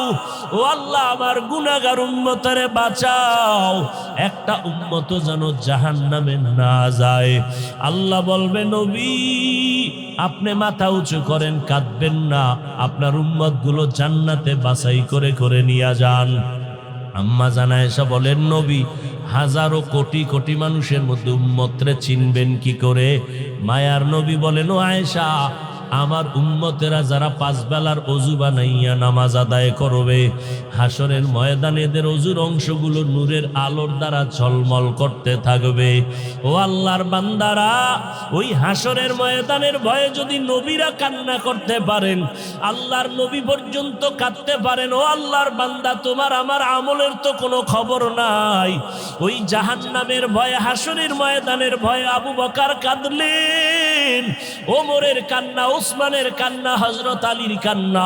ও আল্লাহ আমার গুনাহগার উম্মতের বাঁচাও, একটা উম্মত যেন জাহান্নামে না যায়। আল্লাহ বলবে, নবী আপনি মাথা উঁচু করেন, কাঁদবেন না, আপনার উম্মত গুলো জান্নাতে বাছাই করে করে নিয়ে যান। আম্মা জান আয়েশা বলেন, নবী হাজারো কোটি কোটি মানুষের মধ্যে উম্মতরে চিনবেন কি করে? মায়ার নবী বলেন, ও আয়েশা আমার উম্মতেরা যারা 5 বেলার অজু বানাইয়া নামাজ আদায় করবে, হাসরের ময়দানে এদের অজুর অংশগুলো নূরের আলোর দ্বারা ঝলমল করতে থাকবে। ও আল্লাহর বান্দারা, ওই হাসরের ময়দানের ভয়ে যদি নবীরা কান্না করতে পারেন, আল্লাহর নবী পর্যন্ত কাঁদতে পারেন, ও আল্লাহর বান্দা তোমার আমার আমলের তো কোনো খবর নাই। ওই জাহান্নামের ভয়ে, হাসরের ময়দানের ভয়ে আবু বকর কাঁদলেন, ওমরের কান্না, উসমানের কান্না, হযরত আলীর কান্না,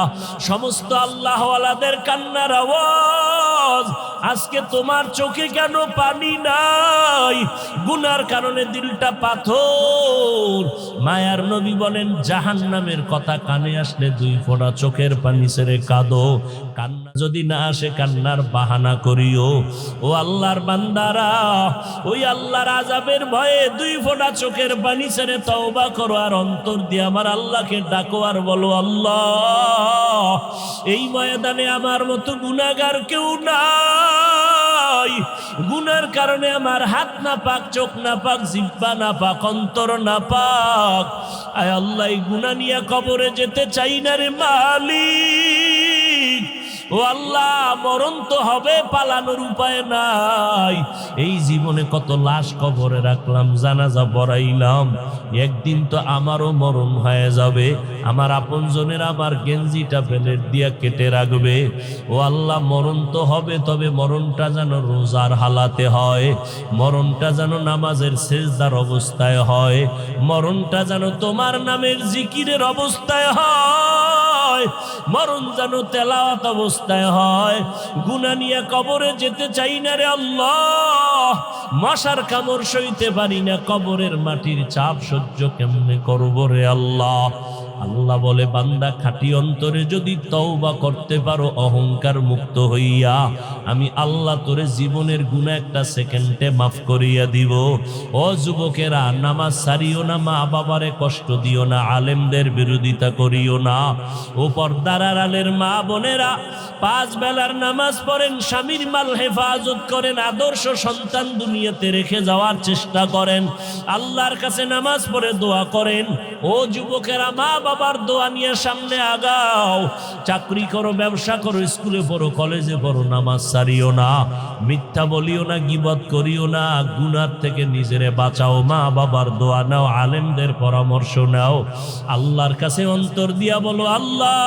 সমস্ত আল্লাহওয়ালাদের কান্নার আওয়াজ। আজকে তোমার চোখে কেন পানি নাই? গুনার কারণে দিলটা পাথর। মায়ার নবী বলেন, জাহান্নামের কথা কানে আসলে 2 ফোঁটা চোখের পানি ছেড়ে কাঁদো, কান্না যদি না আসে কান্নার বাহানা করিও। ও আল্লাহর বান্দারা, ওই আল্লাহর আযাবের ভয়ে 2 ফোঁটা চোখের পানি ছেড়ে তওবা করো আর অন্তর দিয়ে আমার আল্লাহকে ডাকো আর বলো, আল্লাহ এই ময়দানে আমার মতো গুনাহগার কেউ নাই, গুনার কারণে আমার হাত না পাক, চোখ না পাক, জিহ্বা না পাক, অন্তর না পাক। আয় আল্লাহ, এই গুনাহ নিয়ে কবরে যেতে চাই না রে মালিক। ও আল্লাহ, মরণ তো হবে, পালানোর উপায় নাই। এই জীবনে কত লাশ কবরে রাখলাম, জানাজা পড়াইলাম, একদিন তো আমারও মরণ হয়ে যাবে। আমার আপনজনের আমার গেঞ্জিটা প্লেট দিয়া কেটে রাখবে। ও আল্লাহ, মরণ তো হবে, তবে মরণটা যেন রোজার হালাতে হয়, মরণটা যেন নামাজের সেজদার অবস্থায় হয়, মরণটা যেন তোমার নামের জিকিরের অবস্থায় হয়, মরণ যেন তেলাওয়াত অবস্থায় হয়। গুনাহ নিয়ে কবরে যেতে চাই না রে আল্লাহ। মশার কামড় সইতে পারি না, কবরের মাটির চাপ সহ্য কেমনে করবো রে আল্লাহ। আল্লাহ বলে, বান্দা খাঁটি অন্তরে যদি তওবা করতে পারো অহংকার মুক্ত হইয়া, আমি আল্লাহ তোরে জীবনের গুনাহ একটা সেকেন্ডে মাফ করিয়া দিব। ও যুবকেরা, নামাজ ছাড়িও না, মা বাবারে কষ্ট দিও না, আলেমদের বিরোধিতা করিও না। ও পর্দার আড়ালের মা বোনেরা, 5 বেলার নামাজ পড়েন, স্বামীর মাল হেফাজত করেন, আদর্শ সন্তান দুনিয়াতে রেখে যাওয়ার চেষ্টা করেন, আল্লাহর কাছে নামাজ পড়ে দোয়া করেন। ও যুবকেরা, মা বাবার দোয়া নিয়ে সামনে আগাও। চাকরি করো, ব্যবসা করো, স্কুলে পড়ো, কলেজে পড়ো, নামাজ ছাড়িও না, মিথ্যা বলিও না, গীবত করিও না, গুনার থেকে নিজেরে বাঁচাও। মা বাবার দোয়া নাও, আলেমদের পরামর্শ নাও, আল্লাহর কাছে অন্তর দিয়া বলো, আল্লাহ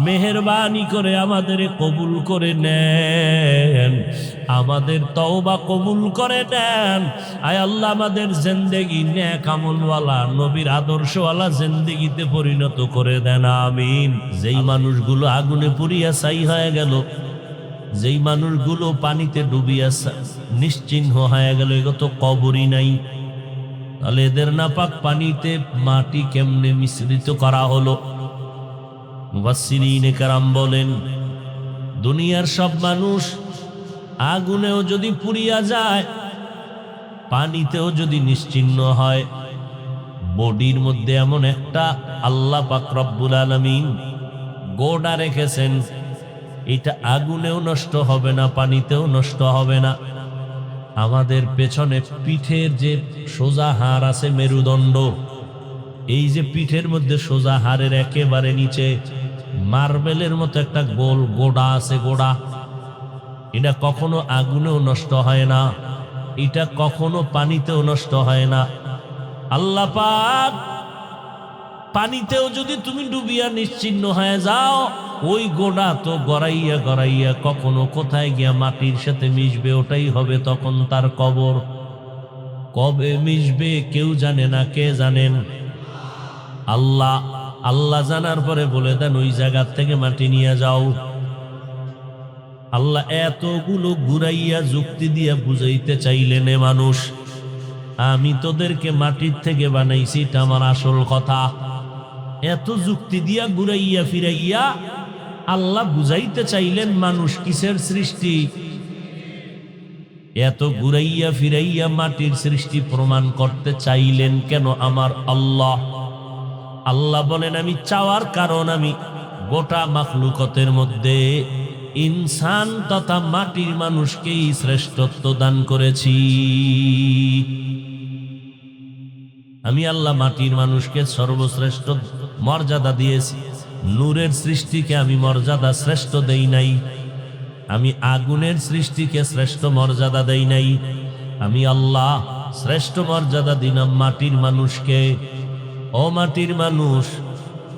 মেহেরবানি করে আমাদের কবুল করে নেন, আমাদের তওবা কবুল করে নেন। আয় আল্লাহ, আমাদের জিন্দেগি নেক আমলওয়ালা, নবীর আদর্শওয়ালা জিন্দেগিতে পরিণত করে দেন, আমিন। যেই মানুষগুলো আগুনে পুড়িয়া ছাই হয়ে গেল, যেই মানুষগুলো পানিতে ডুবিয়া নিশ্চিহ্ন হয়ে গেল, এগুলো তো কবরই নাই, তাহলে এদের নাপাক পানিতে মাটি কেমনে মিশ্রিত করা হলো? মুফাসসিরিনে কেরাম বলেন, দুনিয়ার সব মানুষ আগুনেও যদি পুড়িয়া যায়, পানিতেও যদি নিশ্চিহ্ন হয়, বডির মধ্যে এমন একটা আল্লাহ পাক রব্বুল আলামিন গোড়া রেখেছেন, এটা আগুনেও নষ্ট হবে না, পানিতেও নষ্ট হবে না। আমাদের পেছনে পিঠের যে সোজা হাড় আছে, মেরুদণ্ড, এই যে পিঠের মধ্যে সোজা হাড়ের একেবারে নিচে মার্বেলের মতো একটা গোল গোড়া আছে, গোড়া, এটা কখনো আগুনেও নষ্ট হয় না, এটা কখনো পানিতেও নষ্ট হয় না। আল্লাহ পাক পানিতেও যদি তুমি ডুবিয়া নিশ্চিহ্ন হয়ে যাও, ওই গোড়া তো গড়াইয়া গড়াইয়া কখনো কোথায় গিয়া মাটির সাথে মিশবে, ওটাই হবে তখন তার কবর। কবে মিশবে কেউ জানে না, কে জানেন? আল্লাহ। আল্লাহ জানার পরে বলে দেন, ওই জায়গার থেকে মাটি নিয়ে যাও। আল্লাহ এতগুলো ঘুরাইয়া যুক্তি দিয়া বুঝাইতে চাইলেন, এ মানুষ, আমি তোদেরকে মাটির থেকে বানাইছি, এটা আমার আসল কথা। এত যুক্তি দিয়া ঘুরাইয়া ফিরাইয়া আল্লাহ বুঝাইতে চাইলেন মানুষ কিসের সৃষ্টি। এত ঘুরাইয়া ফিরাইয়া মাটির সৃষ্টি প্রমাণ করতে চাইলেন কেন আমার আল্লাহ? আল্লাহ বলেন, আমি চাওয়ার কারণ আমি গোটা মাখলুকতের মধ্যে ইনসান তথা মাটির মানুষকেই শ্রেষ্ঠত্ব দান করেছি। আমি আল্লাহ মাটির মানুষকে সর্বশ্রেষ্ঠ মর্যাদা দিয়েছি, নূরের সৃষ্টিকে আমি মর্যাদা শ্রেষ্ঠ দেই নাই, আমি আগুনের সৃষ্টিকে শ্রেষ্ঠ মর্যাদা দেই নাই, আমি আল্লাহ শ্রেষ্ঠ মর্যাদা দিলাম মাটির মানুষকে। ও মাটির মানুষ,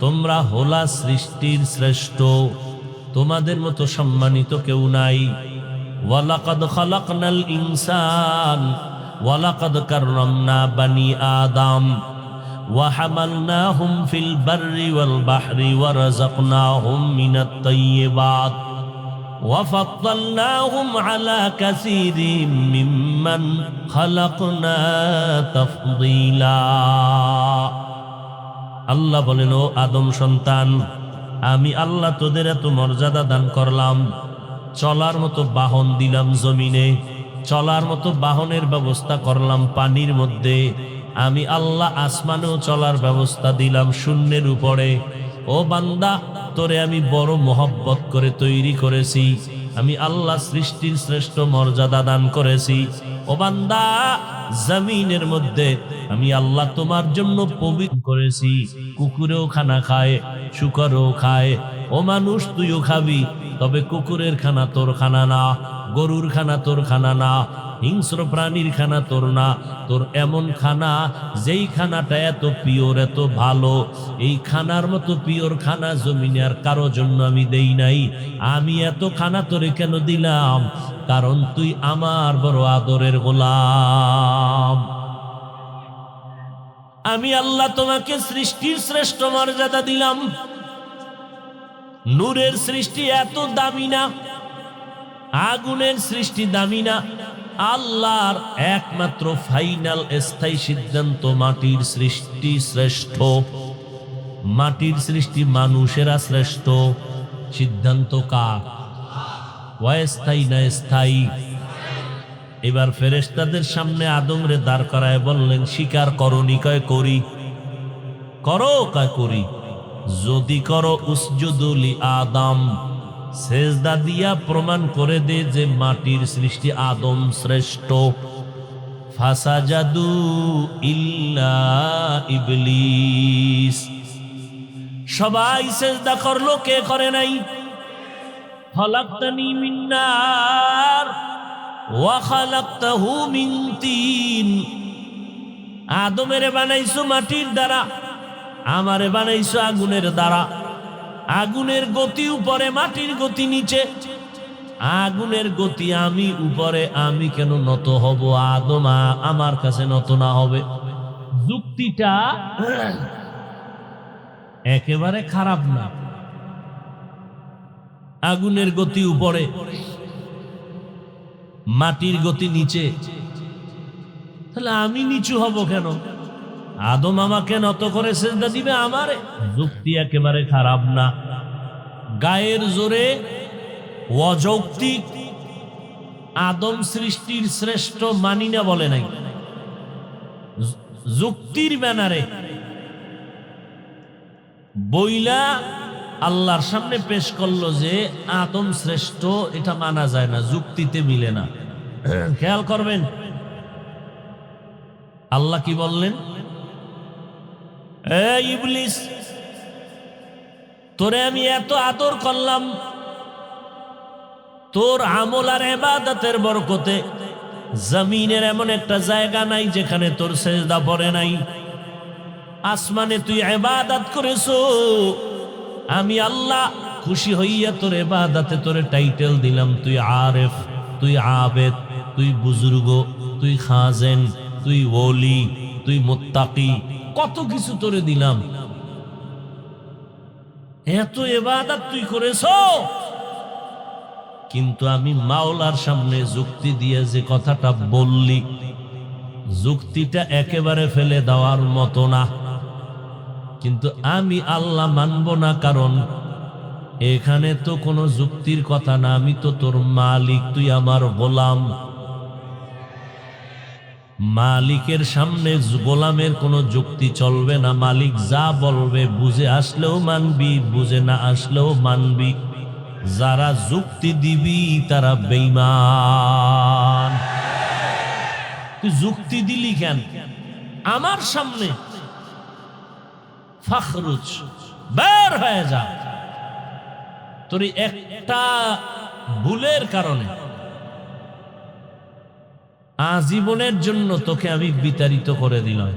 তোমরা হলা সৃষ্টির শ্রেষ্ঠ, তোমাদের মতো সম্মানিত কেউ নাই। ওয়ালাকাদ খালাকনাল ইনসান ওয়ালাকাদ কাররামনা বানি আদম ওয়া হামালনাহুম ফিল বাররি ওয়াল বাহরি ওয়া রাযাকনাহুম মিনাত তাইয়্যিবাত ওয়া ফাদ্দালনাহুম আলা কাসীরিম মিম্মান খালাকনা তাফদীলা। আল্লাহ বলেন, ও আদম সন্তান, আমি আল্লাহ তোদের এত মর্যাদা দান করলাম, চলার মতো বাহন দিলাম জমিনে, চলার মতো বাহনের ব্যবস্থা করলাম পানির মধ্যে, আমি আল্লাহ আসমানেও চলার ব্যবস্থা দিলাম শূন্যের উপরে। ও বান্দা, তোরে আমি বড় মোহব্বত করে তৈরি করেছি, আমি আল্লাহ সৃষ্টির শ্রেষ্ঠ মর্যাদা দান করেছি। ও বান্দা, জমিনের মধ্যে আমি আল্লাহ তোমার জন্য পবিত্র করেছি। কুকুরেও খানা খায়, শুকরও খায়। ও মানুষ, তুইও খাবি, তবে কুকুরের খানা তোর খানা না, গরুর খানা তোর খানা না, হিংস্র প্রাণীর খানা তোর না। তোর এমন খানা, যেই খানাটা এত পিওর, এত ভালো, এই খানার মতো পিওর খানা জমিনে আর কারো জন্য আমি দেই নাই। আমি এত খানা তোরে কেন দিলাম? কারণ তুই আমার বড় আদরের গোলাম। আমি আল্লাহ তোমাকে সৃষ্টির শ্রেষ্ঠ মর্যাদা দিলাম। নূরের সৃষ্টি এত দামি না, আগুনের সৃষ্টি দামি না। আল্লাহর একমাত্র ফাইনাল স্থায়ী সিদ্ধান্ত, মাটির সৃষ্টি শ্রেষ্ঠ। মাটির সৃষ্টি মানুষেরা শ্রেষ্ঠ। সিদ্ধান্ত কার? অস্থায়ী না স্থায়ী? এবার ফেরেশতাদের সামনে আদমরে দাঁড় করায় বললেন, স্বীকার করনি? কয় করি। করো? কয় করি। যদি করো, উসজুদুলি আদম, সেজদা দিয়া প্রমাণ করে দে যে মাটির সৃষ্টি আদম শ্রেষ্ঠ। ফাসাজাদু ইল্লা ইবলিস, সবাই সেজদা করলো, কে করে নাই? খালাকতানি মিন নার ওয়া খালাকতাহু মিন তিন। আদমেরে বানাইছো মাটির দ্বারা, আমারে বানাইছো আগুনের দ্বারা। আগুনের গতি উপরে, মাটির গতি নিচে। আগুনের গতি আমি উপরে, আমি কেন নত হব? আদম আমার কাছে নত না হবে? যুক্তিটা একেবারে খারাপ না। আগুনের গতি উপরে, মাটির গতি নিচে, তাহলে আমি নিচু হব কেন? আদম আমাকে নত করে সেজদা দিবে আমারে? যুক্তি একেবারে খারাপ না। গায়ের জোরে, অযৌক্তিক। আদম সৃষ্টির শ্রেষ্ঠ মানি না বলে নাই, যুক্তির ব্যানারে বইলা আল্লাহর সামনে পেশ করলো যে আদম শ্রেষ্ঠ, এটা মানা যায় না, যুক্তিতে মিলে না। খেয়াল করবেন আল্লাহ কি বললেন? এই ইবলিস, তোরে আমি এত আদর করলাম, তোর আমল আর ইবাদতের বরকতে জমিনের এমন একটা জায়গা নাই যেখানে তোর সেজদা পড়ে নাই। আসমানে তুই ইবাদত করেছো, আমি আল্লাহ খুশি হইয়া তোর ইবাদতে তোরে টাইটেল দিলাম, তুই আরেফ, তুই আবেদ, তুই বুজুর্গ, তুই খাজেন, তুই ওলি, তুই মুত্তাকি, কত কিছু তোরে দিলাম। এত ইবাদত তুই করেছো, কিন্তু আমি মাওলার সামনে যুক্তি দিয়ে যে কথাটা বললি, যুক্তিটা একেবারে ফেলে দেওয়ার মতো না। কিন্তু আমি আল্লাহ মানব না, কারণ এখানে তো কোনো যুক্তির কথা না। আমি তো তোর মালিক, তুই আমার গোলাম। মালিকের সামনে গোলামের কোনো যুক্তি চলবে না। মালিক যা বলবে বুঝে আসলেও মানবি, বুঝে না আসলেও মানবি। যারা যুক্তি দিবি তারা বেঈমান। তুই যুক্তি দিলি কেন আমার সামনে? ফাখরুজ, বের হয়ে যা। তোর একটা ভুলের কারণে আজীবনের জন্য তোকে আমি বিতাড়িত করে দিলাম।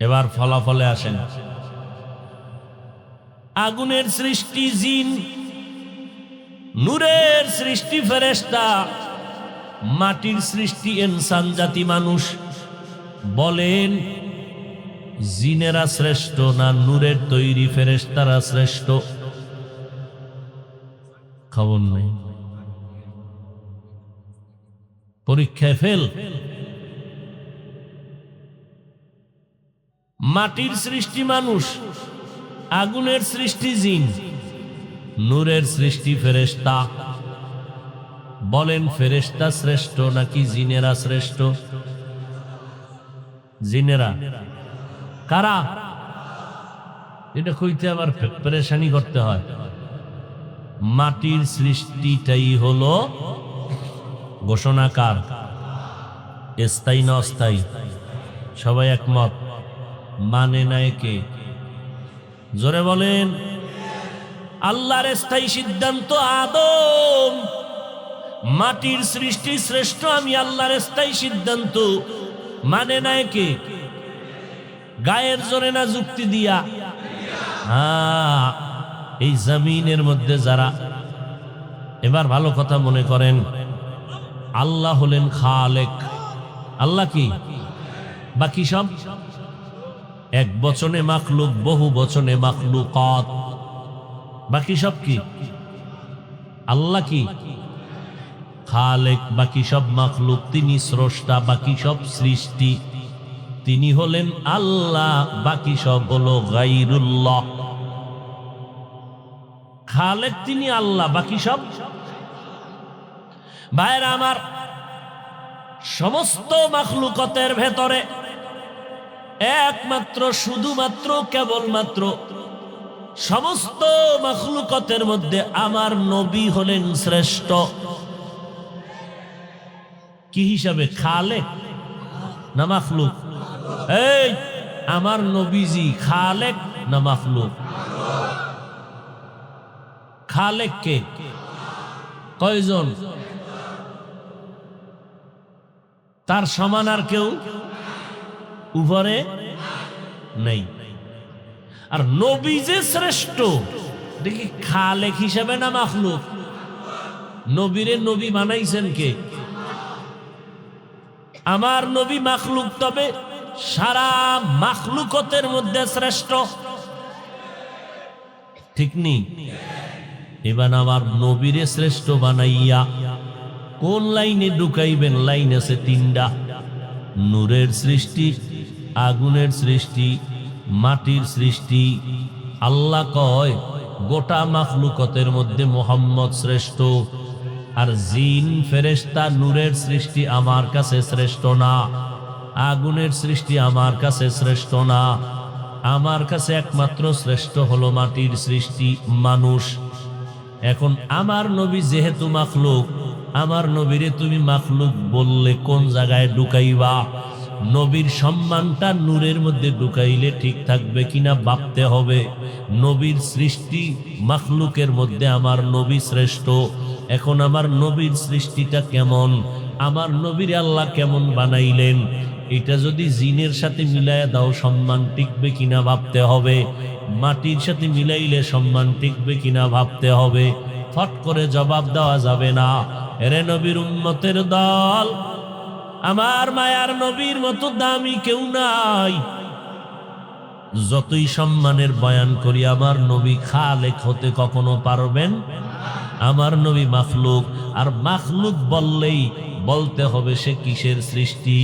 এবার ফলাফলে আসেন। আগুনের সৃষ্টি জিন, নূরের সৃষ্টি ফেরেশতা, মাটির সৃষ্টি ইনসান জাতি মানুষ। বলেন জিনেরা শ্রেষ্ঠ না নূরের তৈরি ফেরেশতারা শ্রেষ্ঠ? খবর নেই, পরীক্ষায় ফেল। মাটির সৃষ্টি মানুষ, আগুনের সৃষ্টি জিন, নূরের সৃষ্টি ফেরেশতা। বলেন ফেরেশতা শ্রেষ্ঠ নাকি জিনেরা শ্রেষ্ঠ? জিনেরা। কারা? এটা কইতে আবার পেরেশানি করতে হয়। মাটির সৃষ্টিটাই হলো ঘোষণাকার, স্থায়ী না অস্থায়ী? সবাই একমত? মানে না একে? জোরে বলেন। আল্লাহর স্থায়ী সিদ্ধান্ত আদম, মাটির সৃষ্টি শ্রেষ্ঠ আমি আল্লাহর স্থায়ী সিদ্ধান্ত। মানে না একে? গায়ের জোরে না যুক্তি দিয়া? হ্যাঁ, এই জমিনের মধ্যে যারা, এবার ভালো কথা মনে করেন, আল্লাহ হলেন খালেক। আল্লাহ কি? বাকি সব এক বচনে মাখলুক, বহু বচনে মাখলুকাত। বাকি সব কি? আল্লাহ কি? খালেক, বাকি সব মাখলুক। তিনি স্রষ্টা, বাকি সব সৃষ্টি। তিনি হলেন আল্লাহ, বাকি সব হলো গায়রুল্লাহ। খালেক তিনি আল্লাহ, বাকি সব। ভাইরা আমার, সমস্ত মাখলুকতের ভেতরে একমাত্র, শুধুমাত্র, কেবলমাত্র সমস্ত মাখলুকতের মধ্যে আমার নবী হলেন শ্রেষ্ঠ। কি হিসাবে? খালেক না মাখলুক? এই, আমার নবীজি খালেক না মাখলুক? খালেক কে? কয়জন? তার সমান আর কেউ উপরে নেই। আর নবী যে শ্রেষ্ঠ, দেখি খালেক হিসাবে না মাখলুক? নবীরে নবী বানাইছেন কে? আমার নবী মাখলুক, তবে সারা মাখলুকতের মধ্যে শ্রেষ্ঠ। ঠিক নেই? এবার আমার নবীরে শ্রেষ্ঠ বানাইয়া কোন লাইনে ঢুকাইবেন? লাইন আছে তিনটা। নূরের সৃষ্টি, আগুনের সৃষ্টি, মাটির সৃষ্টি। আল্লাহ কয় গোটা মাখলুকতের মধ্যে মোহাম্মদ শ্রেষ্ঠ। আর জিন ফেরেশতা নূরের সৃষ্টি আমার কাছে শ্রেষ্ঠ না, আগুনের সৃষ্টি আমার কাছে শ্রেষ্ঠ না। আমার কাছে একমাত্র শ্রেষ্ঠ হলো মাটির সৃষ্টি, মানুষ। এখন আমার নবী যেহেতু মাখলুক, আমার নবীরে তুমি মাখলুক বললে কোন জায়গায় ঢুকাইবা? নবীর সম্মানটা নূরের মধ্যে ঢুকাইলে ঠিক থাকবে কিনা ভাবতে হবে। নবীর সৃষ্টি মাখলুকের মধ্যে আমার নবী শ্রেষ্ঠ। এখন আমার নবীর সৃষ্টিটা কেমন, আমার নবীর আল্লাহ কেমন বানাইলেন, এটা যদি জিনের সাথে মিলাইয়া দাও সম্মান টিকবে কিনা ভাবতে হবে। মাটির সাথে মিলাইলে সম্মান টিকবে কিনা ভাবতে হবে। ফট করে জবাব দেওয়া যাবে না। এরে নবীর উম্মতের দল, আমার মায়ার নবীর মতো দামি কেউ নাই। যতই সম্মানের বয়ান করি, আমার নবী খালেক হতে কখনো পারবেন? আমার নবী মাখলুক। আর মাখলুক বললেই বলতে হবে সে কিসের সৃষ্টি।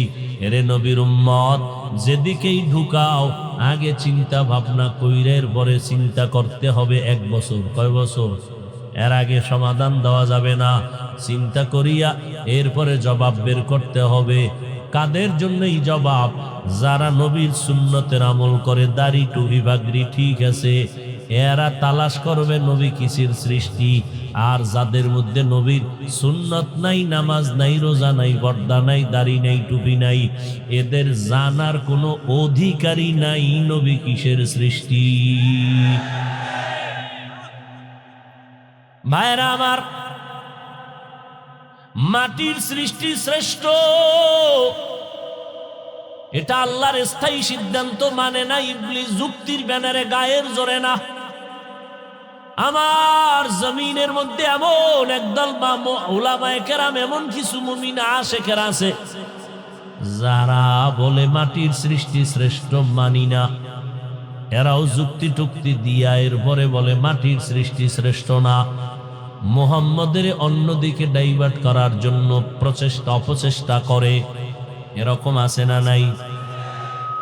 এরে নবীর উম্মত, যেদিকেই ঢুকাও আগে চিন্তা ভাবনা কইরের পরে চিন্তা করতে হবে 1 বছর। কয় বছর? এর আগে সমাধান দেওয়া যাবে না। চিন্তা করিয়া এরপরে জবাব বের করতে হবে। কাদের জন্যই জবাব? যারা নবীর সুন্নতের আমল করে, দাড়ি টুপি পাগড়ি ঠিক আছে, এরা তালাশ করবে নবী কিসের সৃষ্টি। আর যাদের মধ্যে নবীর সুন্নত নাই, নামাজ নাই, রোজা নাই, পর্দা নাই, দাড়ি নাই, টুপি নাই, এদের জানার কোনো অধিকারই নাই নবী কিসের সৃষ্টি। ভাইরা আমার, মাটির সৃষ্টি শ্রেষ্ঠ, এটা আল্লাহর স্থায়ী সিদ্ধান্ত। মানে না ইবলিস যুক্তির ব্যানারে, গায়ের জোরে না। আমার জমিনের মধ্যে এমন একদল উলামায়ে কেরাম, এমন কিছু মুমিন আশিকের আছে যারা বলে মাটির সৃষ্টি শ্রেষ্ঠ, মানি না। এরাও যুক্তি টুক্তি দিয়া এরপরে বলে মাটির সৃষ্টি শ্রেষ্ঠ না। মুহাম্মদের অন্যদিকে ডাইভার্ট করার জন্য প্রচেষ্টা অপচেষ্টা করে। এরকম আছে না নাই?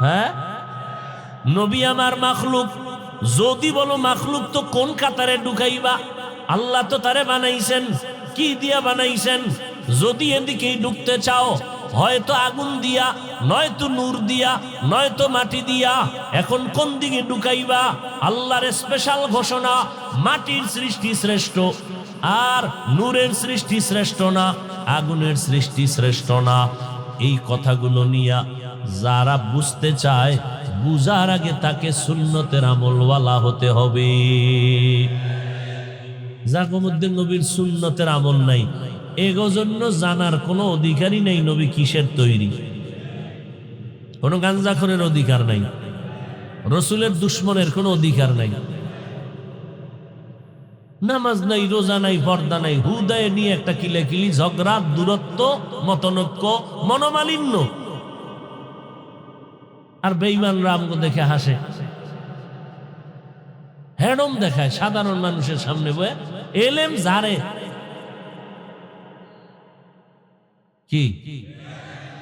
হ্যাঁ, নবী আমার মাখলুক। যদি বলো মাখলুক, তো কোন কাতারে ঢুকাইবা? আল্লাহ তো তারে বানাইছেন, কি দিয়া বানাইছেন? যদি এদিকেই ঢুকতে চাও, হয়তো আগুন দিয়া, নয়তো নূর দিয়া, নয়তো মাটি দিয়া। এখন কোন দিকে ঢুকাইবা? আল্লাহর স্পেশাল ঘোষণা, মাটির সৃষ্টি শ্রেষ্ঠ, আর নূরের সৃষ্টি শ্রেষ্ঠ না, আগুনের সৃষ্টি শ্রেষ্ঠ না। এই কথাগুলো নিয়া যারা বুঝতে চায়, বুঝার আগে তাকে সুন্নতের আমলওয়ালা হতে হবে। যার মধ্যে নবীর সুন্নতের আমল নাই, এগো জন্য জানার কোনো অধিকারই নেই নবী কিসের তৈরি। কোনো গাঞ্জাখোরের অধিকার নাই, রসুলের দুশ্মনের কোনো অধিকার নাই। নামাজ নাই, রোজা নাই, পর্দা নাই, হুদায় নিয়ে একটা কিলেকিলি, ঝগড়া, দূরত্ব, মতনৈক্য, মনোমালিন্য। আর বেঈমানরা আমগো দেখে হাসে, হেডম দেখায় সাধারণ মানুষের সামনে বয়ে। এলেম জারে কি?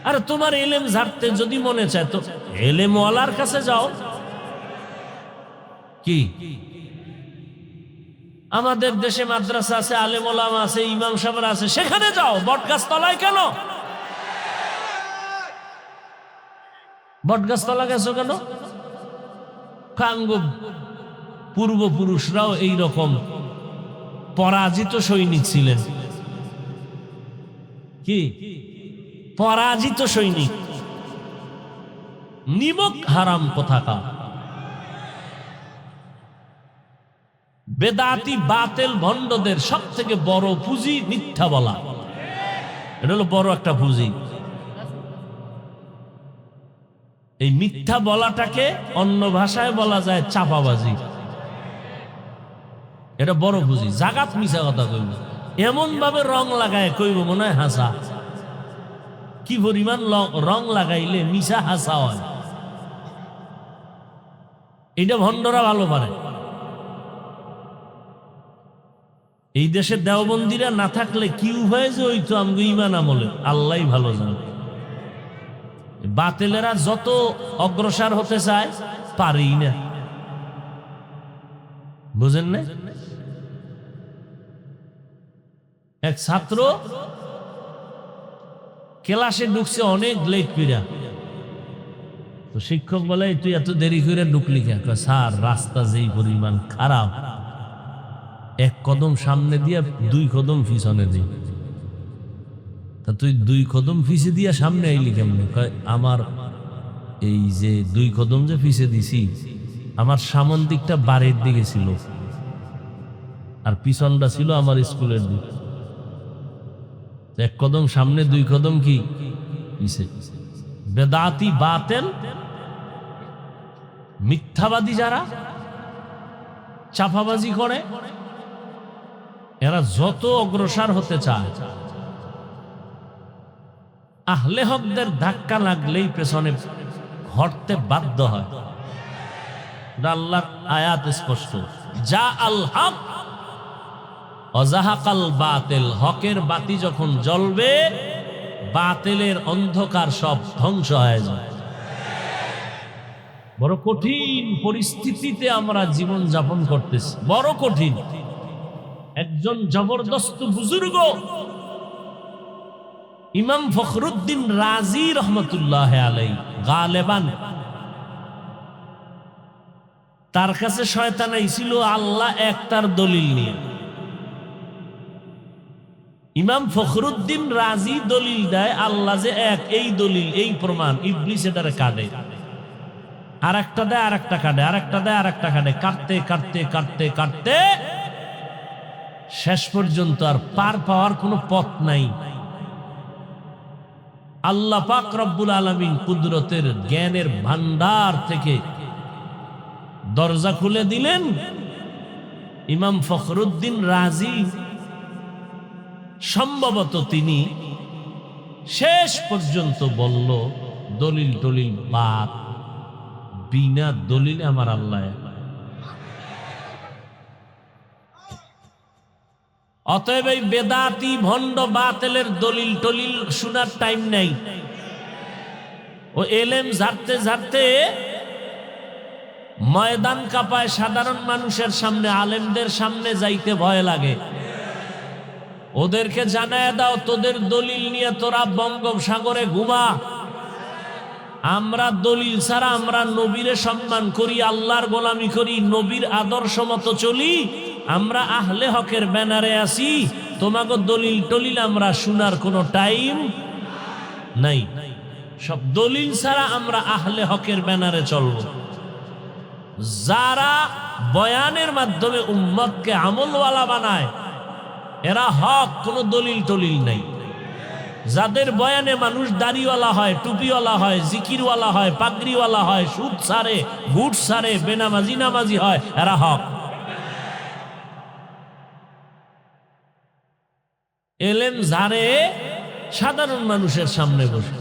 আর তোমার এলেম ঝাড়তে যদি মনে চায় তো এলেম ওয়ালার কাছে যাও। কি আমাদের দেশে মাদ্রাসা আছে, আলেম ওলামা আছে, ইমাম সাহেব আছে, সেখানে যাও। বটগাছ তলায় কেন? বটগাছ তলা গেছো কেন? কাঙ্গ পূর্বপুরুষরাও এইরকম পরাজিত সৈনিক ছিলেন। কি পরাজিত সৈনিক, নিমক হারাম কোথাকার। বেদাতি বাতেল ভণ্ডদের সব থেকে বড় পুঁজি মিথ্যা বলা। এটা হলো বড় একটা পুঁজি। এই মিথ্যা বলাটাকে অন্য ভাষায় বলা যায় চাপাবাজি। এটা বড় পুঁজি। জাগাত মিছা কথা কইব, এমন ভাবে রং লাগায় কইব মনে হয় হাসা। কি পরিমাণ রং লাগাইলে মিছা হাসা হয়, এইটা ভণ্ডরা ভালো পারে। এই দেশের দেওবন্দিরা না থাকলে কি উপায় যে হইতো আমগো ইমান আমলে আল্লাহ ভালো জানে। বাতিলেরা যত অগ্রসর হতে চায় পারি না, বুঝেন না? এক ছাত্র ক্লাসে ঢুকছে অনেক লেট পিরা, তো শিক্ষক বলে তুই এত দেরি করে ঢুকলি কেন? স্যার রাস্তা যেই পরিমাণ খারাপ, এক কদম সামনে দিয়া 2 কদম পিছনে দিই। তা তুই 2 কদম পিছে দিয়া সামনে আইলি কেমনে? আমার এই যে 2 কদম যে পিছে দিছি, আমার সামন দিকটা বাড়ির দিকে ছিল আর পিছনটা ছিল আমার স্কুলের দিকে। 1 কদম সামনে 2 কদম কি পিছে। বেদাতি বাতেল মিথ্যাবাদী যারা চাপাবাজি করে, এরা যত অগ্রসর হতে চায়, আহলে হকদের ধাক্কা লাগলেই পেছনে হটতে বাধ্য হয়। আল্লাহর আয়াত স্পষ্ট, যা আল হক অজাহাকাল বাতিল। হকের বাতি যখন জ্বলবে, বাতিলের অন্ধকার সব ধ্বংস হয়ে যায়। বড় কঠিন পরিস্থিতিতে আমরা জীবন যাপন করতেছি, বড় কঠিন। একজন জবরদস্ত বুজুর্গ ইমাম ফখরুদ্দিন রাজি রহমতুল্লাহ আলাইহি গালেবান, তার কাছে শয়তান আইছিল আল্লাহ একটার দলিল নিয়ে। ইমাম ফখরুদ্দিন রাজি দলিল দেয় আল্লাহ যে এক, এই দলিল, এই প্রমাণ। ইবলিস এটারে কাটে, আর একটা দেয়, আর একটা কাটে, আর একটা দেয়, আর একটা কাটে, কাটতে কাটতে কাটতে কাটতে শেষ পর্যন্ত আর পার পাওয়ার কোনো পথ নাই। আল্লাহ পাক রব্বুল আলামিন কুদরতের জ্ঞানের ভান্ডার থেকে দরজা খুলে দিলেন। ইমাম ফখরুদ্দিন রাজি সম্ভবত তিনি শেষ পর্যন্ত বলল, দলিল টলিল বাদ, বিনা দলিলে আমার আল্লাহ। অতএব এই বেদাতি ভণ্ড বাতিলের দলিল টলিল শোনার টাইম নাই। ও এলেম ঝাড়তে ঝাড়তে ময়দান কাঁপায়, সাধারণ মানুষের সামনে, আলেমদের সামনে যাইতে ভয় লাগে। ওদেরকে জানায় দাও তোদের দলিল নিয়ে তোরা বঙ্গোপসাগরে ঘুমা। আমরা দলিল ছাড়া আমরা নবীরে সম্মান করি, আল্লাহর গোলামি করি, নবীর আদর্শ মতো চলি, আমরা আহলে হকের ব্যানারে আছি। তোমাকে দলিল টলিল আমরা শোনার কোনো টাইম নাই। সব দলিল ছাড়া আমরা আহলে হকের ব্যানারে চলব। যারা বয়ানের মাধ্যমে উম্মতকে আমলওয়ালা বানায় এরা হক, কোনো দলিল টলিল নাই। যাদের বয়ানে মানুষ দাড়িওয়ালা হয়, টুপিওয়ালা হয়, জিকিরওয়ালা হয়, পাগড়িওয়ালা হয়, সুদ ছাড়ে, ঘুট ছাড়ে, বেনামাজি নামাজি হয়, এরা হক। এলেম ঝাড়ে সাধারণ মানুষের সামনে বসে,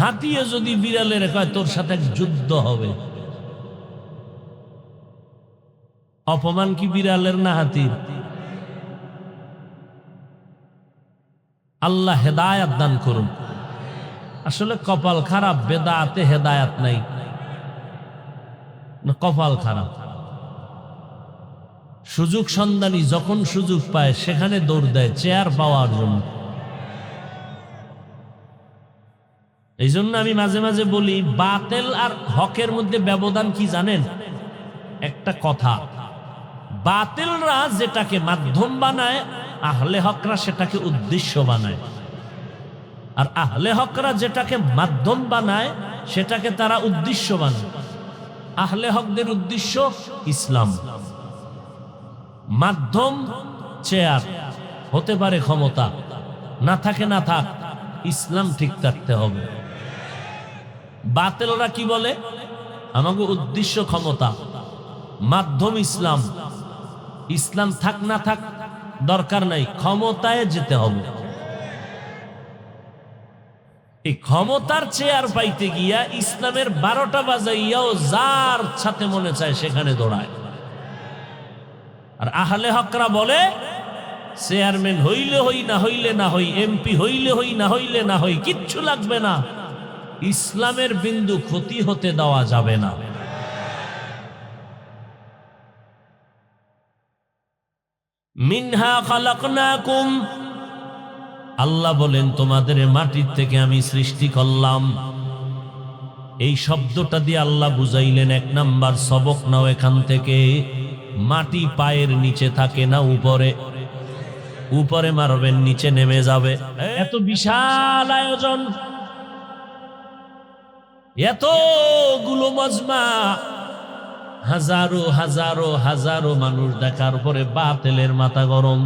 হাতিয়ে যদি বিড়ালের কয় তোর সাথে যুদ্ধ হবে, অপমান কি বিড়ালের না হাতির? আল্লাহ হেদায়াত দান করুন। আসলে কপাল খারাপ, বেদাতে হেদায়াত নাই, কপাল খারাপ। সুযোগ সন্ধানী যখন সুযোগ পায় সেখানে দৌড় দেয় চেয়ার পাওয়ার জন্য। এই জন্য আমি মাঝে মাঝে বলি, বাতেল আর হকের মধ্যে ব্যবধান কি জানেন? একটা কথা, বাতিলরা যেটাকে মাধ্যম বানায়, আহলে হকরা সেটাকে উদ্দেশ্য বানায়। আর আহলে হকরা যেটাকে মাধ্যম বানায় সেটাকে তারা উদ্দেশ্য বানায়। আহলে হকদের উদ্দেশ্য ইসলাম, মাধ্যম চেয়ার, হতে পারে ক্ষমতা, না থাকে না থাক, ইসলাম ঠিক থাকতে হবে। বাতিলরা কি বলে? আমাকে উদ্দেশ্য ক্ষমতা, মাধ্যম ইসলাম, ইসলাম থাক না থাক দরকার নাই, ক্ষমতায় যেতে হবে। এই ক্ষমতার চেয়ার পাইতে গিয়া ইসলামের 12টা বাজাইয়াও যার সাথে মনে চায় সেখানে দৌড়ায়। আর আহলে হকরা বলে চেয়ারম্যান হইলে হই, না হইলে না হই, এমপি হইলে হই, না হইলে না হই, কিচ্ছু লাগবে না, ইসলামের বিন্দু ক্ষতি হতে দেওয়া যাবে না। মিনহা খালাকনাকুম, আল্লাহ বলেন তোমাদের মাটির থেকে আমি সৃষ্টি করলাম। এই শব্দটা দিয়ে আল্লাহ বুঝাইলেন, 1 নাম্বার সবক নাও এখান থেকে, মাটি পায়ের নিচে থাকে না উপরে, উপরে মারবেন নিচে নেমে যাবে। এত বিশাল আয়োজন, এতগুলো মজমা, হাজারো হাজারো হাজারো মানুষ দেখার পরে বাতিলের মাথা গরম।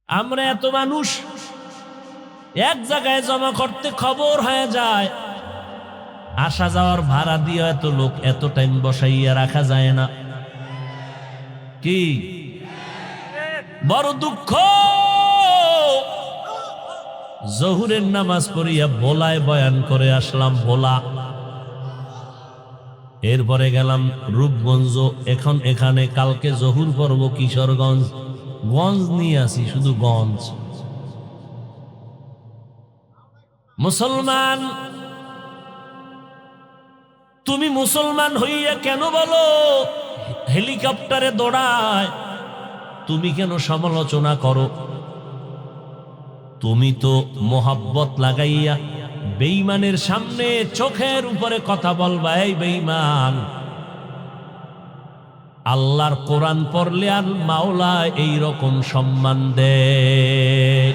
আমরা এত মানুষ এক জায়গায় জমা করতে খবর হয়ে যায়, আসা যাওয়ার ভাড়া দিয়ে এত লোক এত টাইম বসাইয়া রাখা যায় না। কি বড় দুঃখ! জহুরের নামাজ পড়িয়া ভোলায় বয়ান করে আসলাম, ভোলা, এরপরে গেলাম রূপগঞ্জ, এখন এখানে, কালকে জহুর পড়ব কিশোরগঞ্জ, গঞ্জ নিয়ে আসি, শুধু গঞ্জ। মুসলমান, তুমি মুসলমান হইয়া কেন বলো হেলিকপ্টারে দৌড়ায়? তুমি কেন সমালোচনা করো? তুমি তো মোহাব্বত লাগাইয়া বেঈমানের সামনে চোখের উপরে কথা বলবা, এই বেঈমান, আল্লাহর কোরআন পড়লে আর মাওলা এই রকম সম্মান দেয়,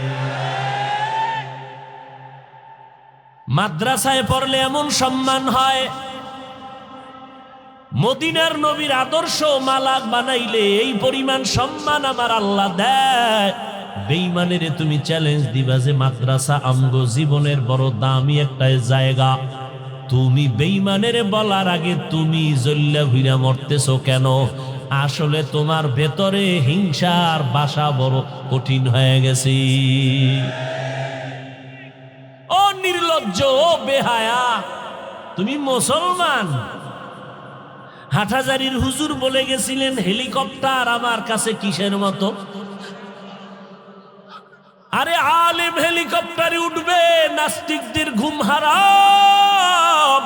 মাদ্রাসায় পড়লে এমন সম্মান হয়, মদিনার নবীর আদর্শ মালাক বানাইলে এই পরিমাণ সম্মান আমার আল্লাহ দেয়। বেঈমানের তুমি চ্যালেঞ্জ দিবা যে মাদ্রাসা আমগো জীবনের বড় দামি একটা জায়গা, তুমি বেঈমানের বলার আগে তুমি জ্বল্লা ভিড়া মরতেছো কেন? আসলে তোমার ভেতরে হিংসার বাসা বড় কঠিন হয়ে গেছে। ও নির্লজ্জ, ও বেহায়া, তুমি মুসলমান। হাটহাজারীর হুজুর বলে গেছিলেন, হেলিকপ্টার আমার কাছে কিসের মতো? আরে আলেম হেলিকপ্টারে উঠবে, নাস্তিকদের ঘুম হারাম।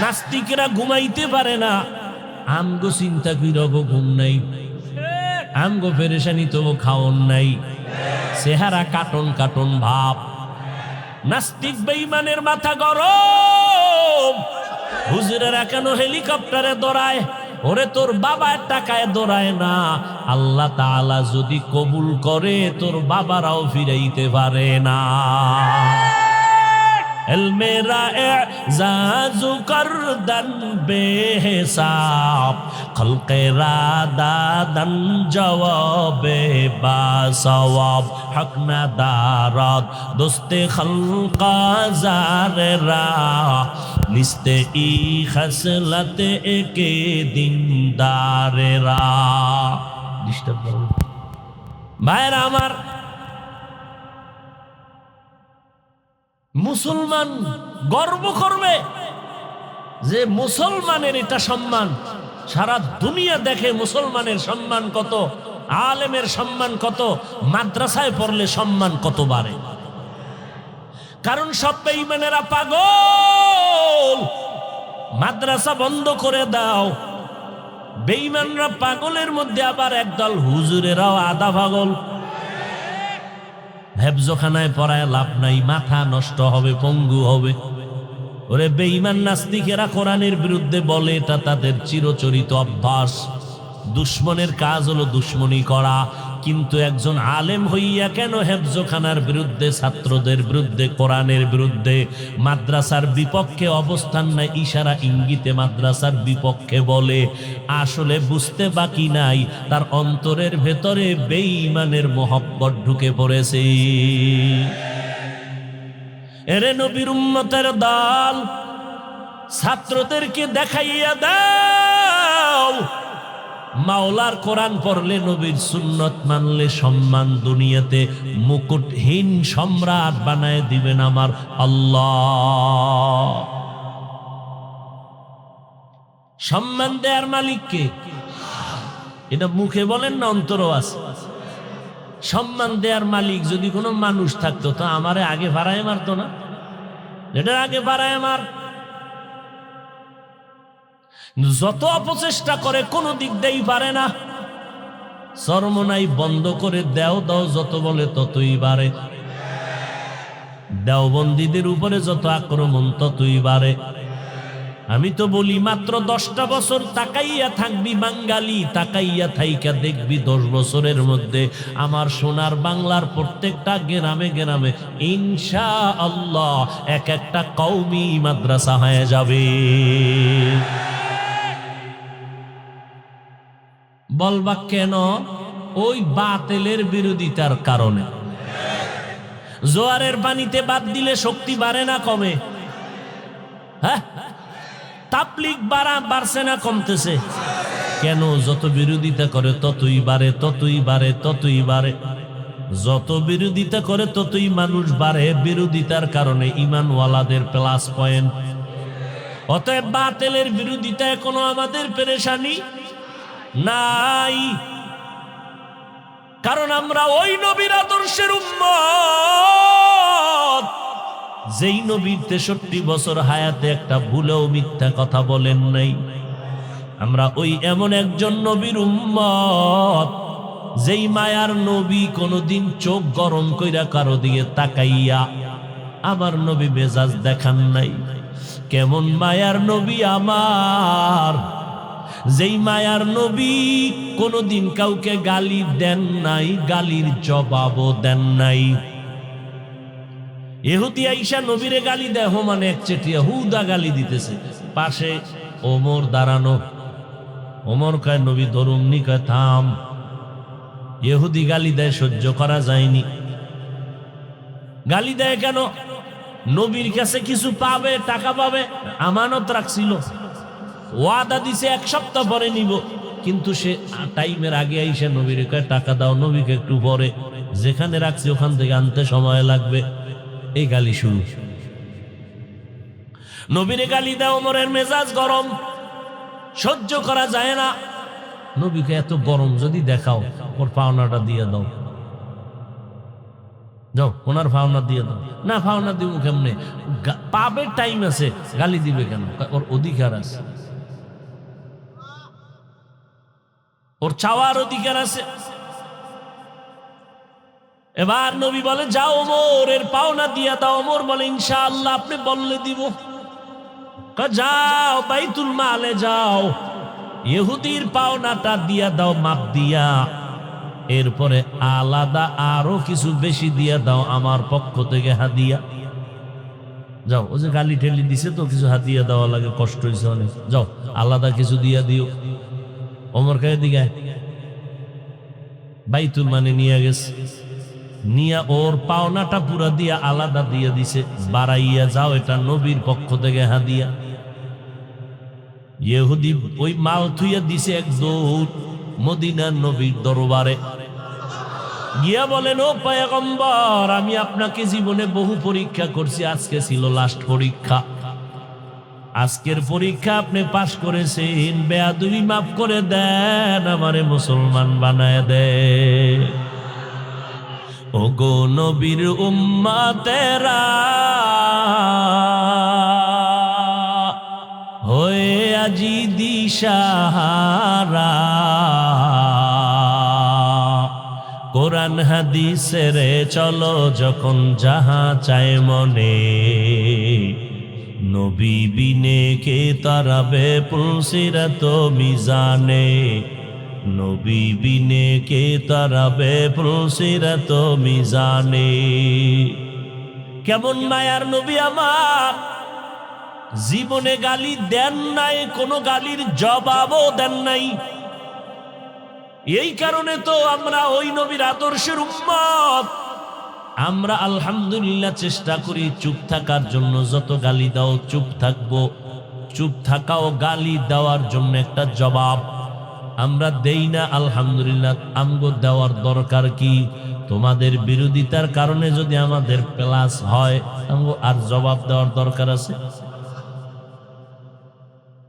নাস্তিকরা ঘুমাইতে পারে না, আমগো চিন্তা কইরগো ঘুম নাই, আমগো পেরেশানি তো খাওন নাই, চেহারা কাটন কাটন ভাব। নাস্তিক বেঈমানের মাথা গরম, হুজুরেরা কেন হেলিকপ্টারে দৌড়ায়? ওরে তোর বাবার টাকায় দৌড়ায় না, আল্লাহ তাআলা যদি কবুল করে তোর বাবারাও ফিরাইতে পারে না। মেরা এজাজু করদন বেহিসাব, খলকেরা দাদন জওয়াবে বাসওয়াব, হক না দারাত দোস্তে খলকা জারেরা, লিস্তে ই খসলতে একে দিনদারেরা। ডিস্টার্ব করো ভাইরা আমার। মুসলমান গর্ব করবে যে মুসলমানের এটা সম্মান। সারা দুনিয়া দেখে মুসলমানের সম্মান কত, আলেমের সম্মান কত, মাদ্রাসায় পড়লে সম্মান কত বাড়ে। কারণ সব বেঈমানেরা পাগল, মাদ্রাসা বন্ধ করে দাও। বেঈমানরা পাগলের মধ্যে আবার একদল হুজুরেরাও আধা পাগল। হেফজখানায় পড়ায় লাভ নাই, মাথা নষ্ট হবে, পঙ্গু হবে। ওরে বেঈমান নাস্তিকেরা কোরআনের বিরুদ্ধে বলে, এটা তাদের চিরচরিত অভ্যাস। দুশ্মনের কাজ হলো দুশ্মনী করা, কিন্তু একজন আলেম হইয়া কেন হেফজখানার বিরুদ্ধে, ছাত্রদের বিরুদ্ধে, কোরআনের বিরুদ্ধে, মাদ্রাসার বিপক্ষে অবস্থান নাই, ইশারা ইঙ্গিতে মাদ্রাসার বিপক্ষে বলে? আসলে বুঝতে বাকি নাই তার অন্তরের ভেতরে বেঈমানের মহব্বত ঢুকে পড়েছে। এরে নবীর উম্মতের দল, ছাত্রদেরকে দেখাইয়া দাও মাওলার কোরআন পড়লে, নবীর সুন্নত মানলে সম্মান দুনিয়াতে মুকুটহীন সম্রাট বানায় দিবেন আমার আল্লাহ। সম্মান দেয়ার মালিককে, এটা মুখে বলেন না, অন্তরও আছে। সম্মান দেয়ার মালিক যদি কোনো মানুষ থাকতো তো আমারে আগে ভাড়ায় মারতো না? এটা আগে ভাড়ায় মার। যত অপচেষ্টা করে কোনো দিক দিয়েই পারে না। চরমনাই বন্ধ করে দেও দাও যত বলে ততই বাড়ে। দেওবন্দীদের উপরে যত আক্রমণ ততই বাড়ে। আমি তো বলি মাত্র 10টা বছর তাকাইয়া থাকবি বাঙালি, তাকাইয়া থাইকা দেখবি 10 বছরের মধ্যে আমার সোনার বাংলার প্রত্যেকটা গ্রামে গ্রামে ইনশাআল্লাহ এক একটা কওমি মাদ্রাসা হয়ে যাবে। বলবা কেন? ওই বাতিলের বিরোধিতার কারণে। জোয়ারের পানিতে বাদ দিলে শক্তি বাড়ে না কমে? হ্যাঁ, তাবলীগ বাড়ছে না কমতেছে? কেন? যত বিরোধিতা করে ততই বাড়ে, ততই বাড়ে, ততই বাড়ে। যত বিরোধিতা করে ততই মানুষ বাড়ে। বিরোধিতার কারণে ঈমানওয়ালাদের প্লাস পয়েন্ট। অতএব বাতিলের বিরোধিতায় কোনো আমাদের পেরেশানি নাই, কারণ আমরা ওই নবীর আদর্শের উম্মত যেই নবীর 63 বছর হায়াতে একটা ভুলেও মিথ্যা কথা বলেন নাই। আমরা ওই এমন একজন নবীর উম্মত যেই মায়ার নবী কোনোদিন চোখ গরম কইরা কারো দিকে তাকাইয়া আমার নবী মেজাজ দেখান নাই। কেমন মায়ার নবী আমার, যেই মায়ার নবী কোনদিন কাউকে গালি দেন নাই, গালির জবাবও দেন নাই। ইহুদি আইসা নবীরে গালি দেয়, মানে এক চেটিয়া হুদা গালি দিতেছে, পাশে ওমর দাঁড়ানো। ওমর কয় নবী ধরুমনি, কয় থাম। ইহুদি গালি দেয়, সহ্য করা যায়নি। গালি দেয় কেন? নবীর কাছে কিছু পাবে, টাকা পাবে, আমানত রাখছিল, ওয়াদা দিছে 1 সপ্তাহ পরে নিব, কিন্তু সে টাইমের আগে আইসা নবীরে কয় টাকা দাও, নবীকে একটু পরে, যেখানে রাখছি ওখান থেকে আনতে সময় লাগবে। এই গালি শুরু। নবীরে গালি দাও, ওমরের মেজাজ গরম, সহ্য করা যায় না। নবীকে এত গরম যদি দেখাও, ওর পাওনাটা দিয়ে দাও, যাও ওনার পাওনা দিয়ে দাও। না, পাওনা দিব কেমনে? পাবে টাইম আছে, গালি দিবে কেন? ওর অধিকার আছে। ওর চাওয়ার অধিকার আছে। এবার নবী বলে, যাও ওমর, এর পাওনা দিয়া দাও। ওমর বলে, ইনশাআল্লাহ, আপনি বললে দিব। যাও বাইতুল মালে যাও, ইহুদির পাওনাটা দিয়া দাও মাপ দিয়া, এরপরে আলাদা আরো কিছু বেশি দিয়া দাও আমার পক্ষ থেকে হাদিয়া। যাও, ও যে গালি ঠেলি দিছে তো, কিছু হাদিয়া দেওয়া লাগে, কষ্ট হয়েছে অনেক, যাও আলাদা কিছু দিয়া দিও। ওমর কে দিকে বাইতুল মানে নিয়ে গেছে, নিয়া ওর পাওনাটা পুরা দিয়া আলাদা দিয়ে দিছে, বাড়াইয়া যাও, এটা নবীর পক্ষ থেকে হাদিয়া। ইহুদি ওই মাল থুইয়া দিছে এক দৌড় মদিনার নবীর দরবারে গিয়া বলেন, ও পয়গম্বর, আমি আপনাকে জীবনে বহু পরীক্ষা করছি, আজকে ছিল লাস্ট পরীক্ষা। আজকের পরীক্ষা আপনি পাশ করেছেন, বেয়াদবি মাফ করে দেন, আমারে মুসলমান বানায় দেন। ও গো নবীর উম্মতেরা, হয়ে আজি দিশাহারা, কোরআন হাদিসের চলো যখন যাহা চায় মনে, নবী বিনে কে তারাবে পুলসিরাত মিজানে, নবী বিনে কে তারাবে পুলসিরাত মিজানে। কেমন মায়ার নবী আমার, জীবনে গালি দেন নাই, কোনো গালির জবাবও দেন নাই। এই কারণে তো আমরা ওই নবীর আদর্শের উম্মত। আমরা আলহামদুলিল্লাহ চেষ্টা করি চুপ থাকার জন্য, যত গালি দাও চুপ থাকবো। চুপ থাকাও গালি দেওয়ার জন্য একটা জবাব, আমরা দেই না। আলহামদুলিল্লাহ, আমগো দেওয়ার দরকার কি? তোমাদের বিরোধিতার কারণে যদি আমাদের প্লাস হয়, আমগো আর জবাব দেওয়ার দরকার আছে?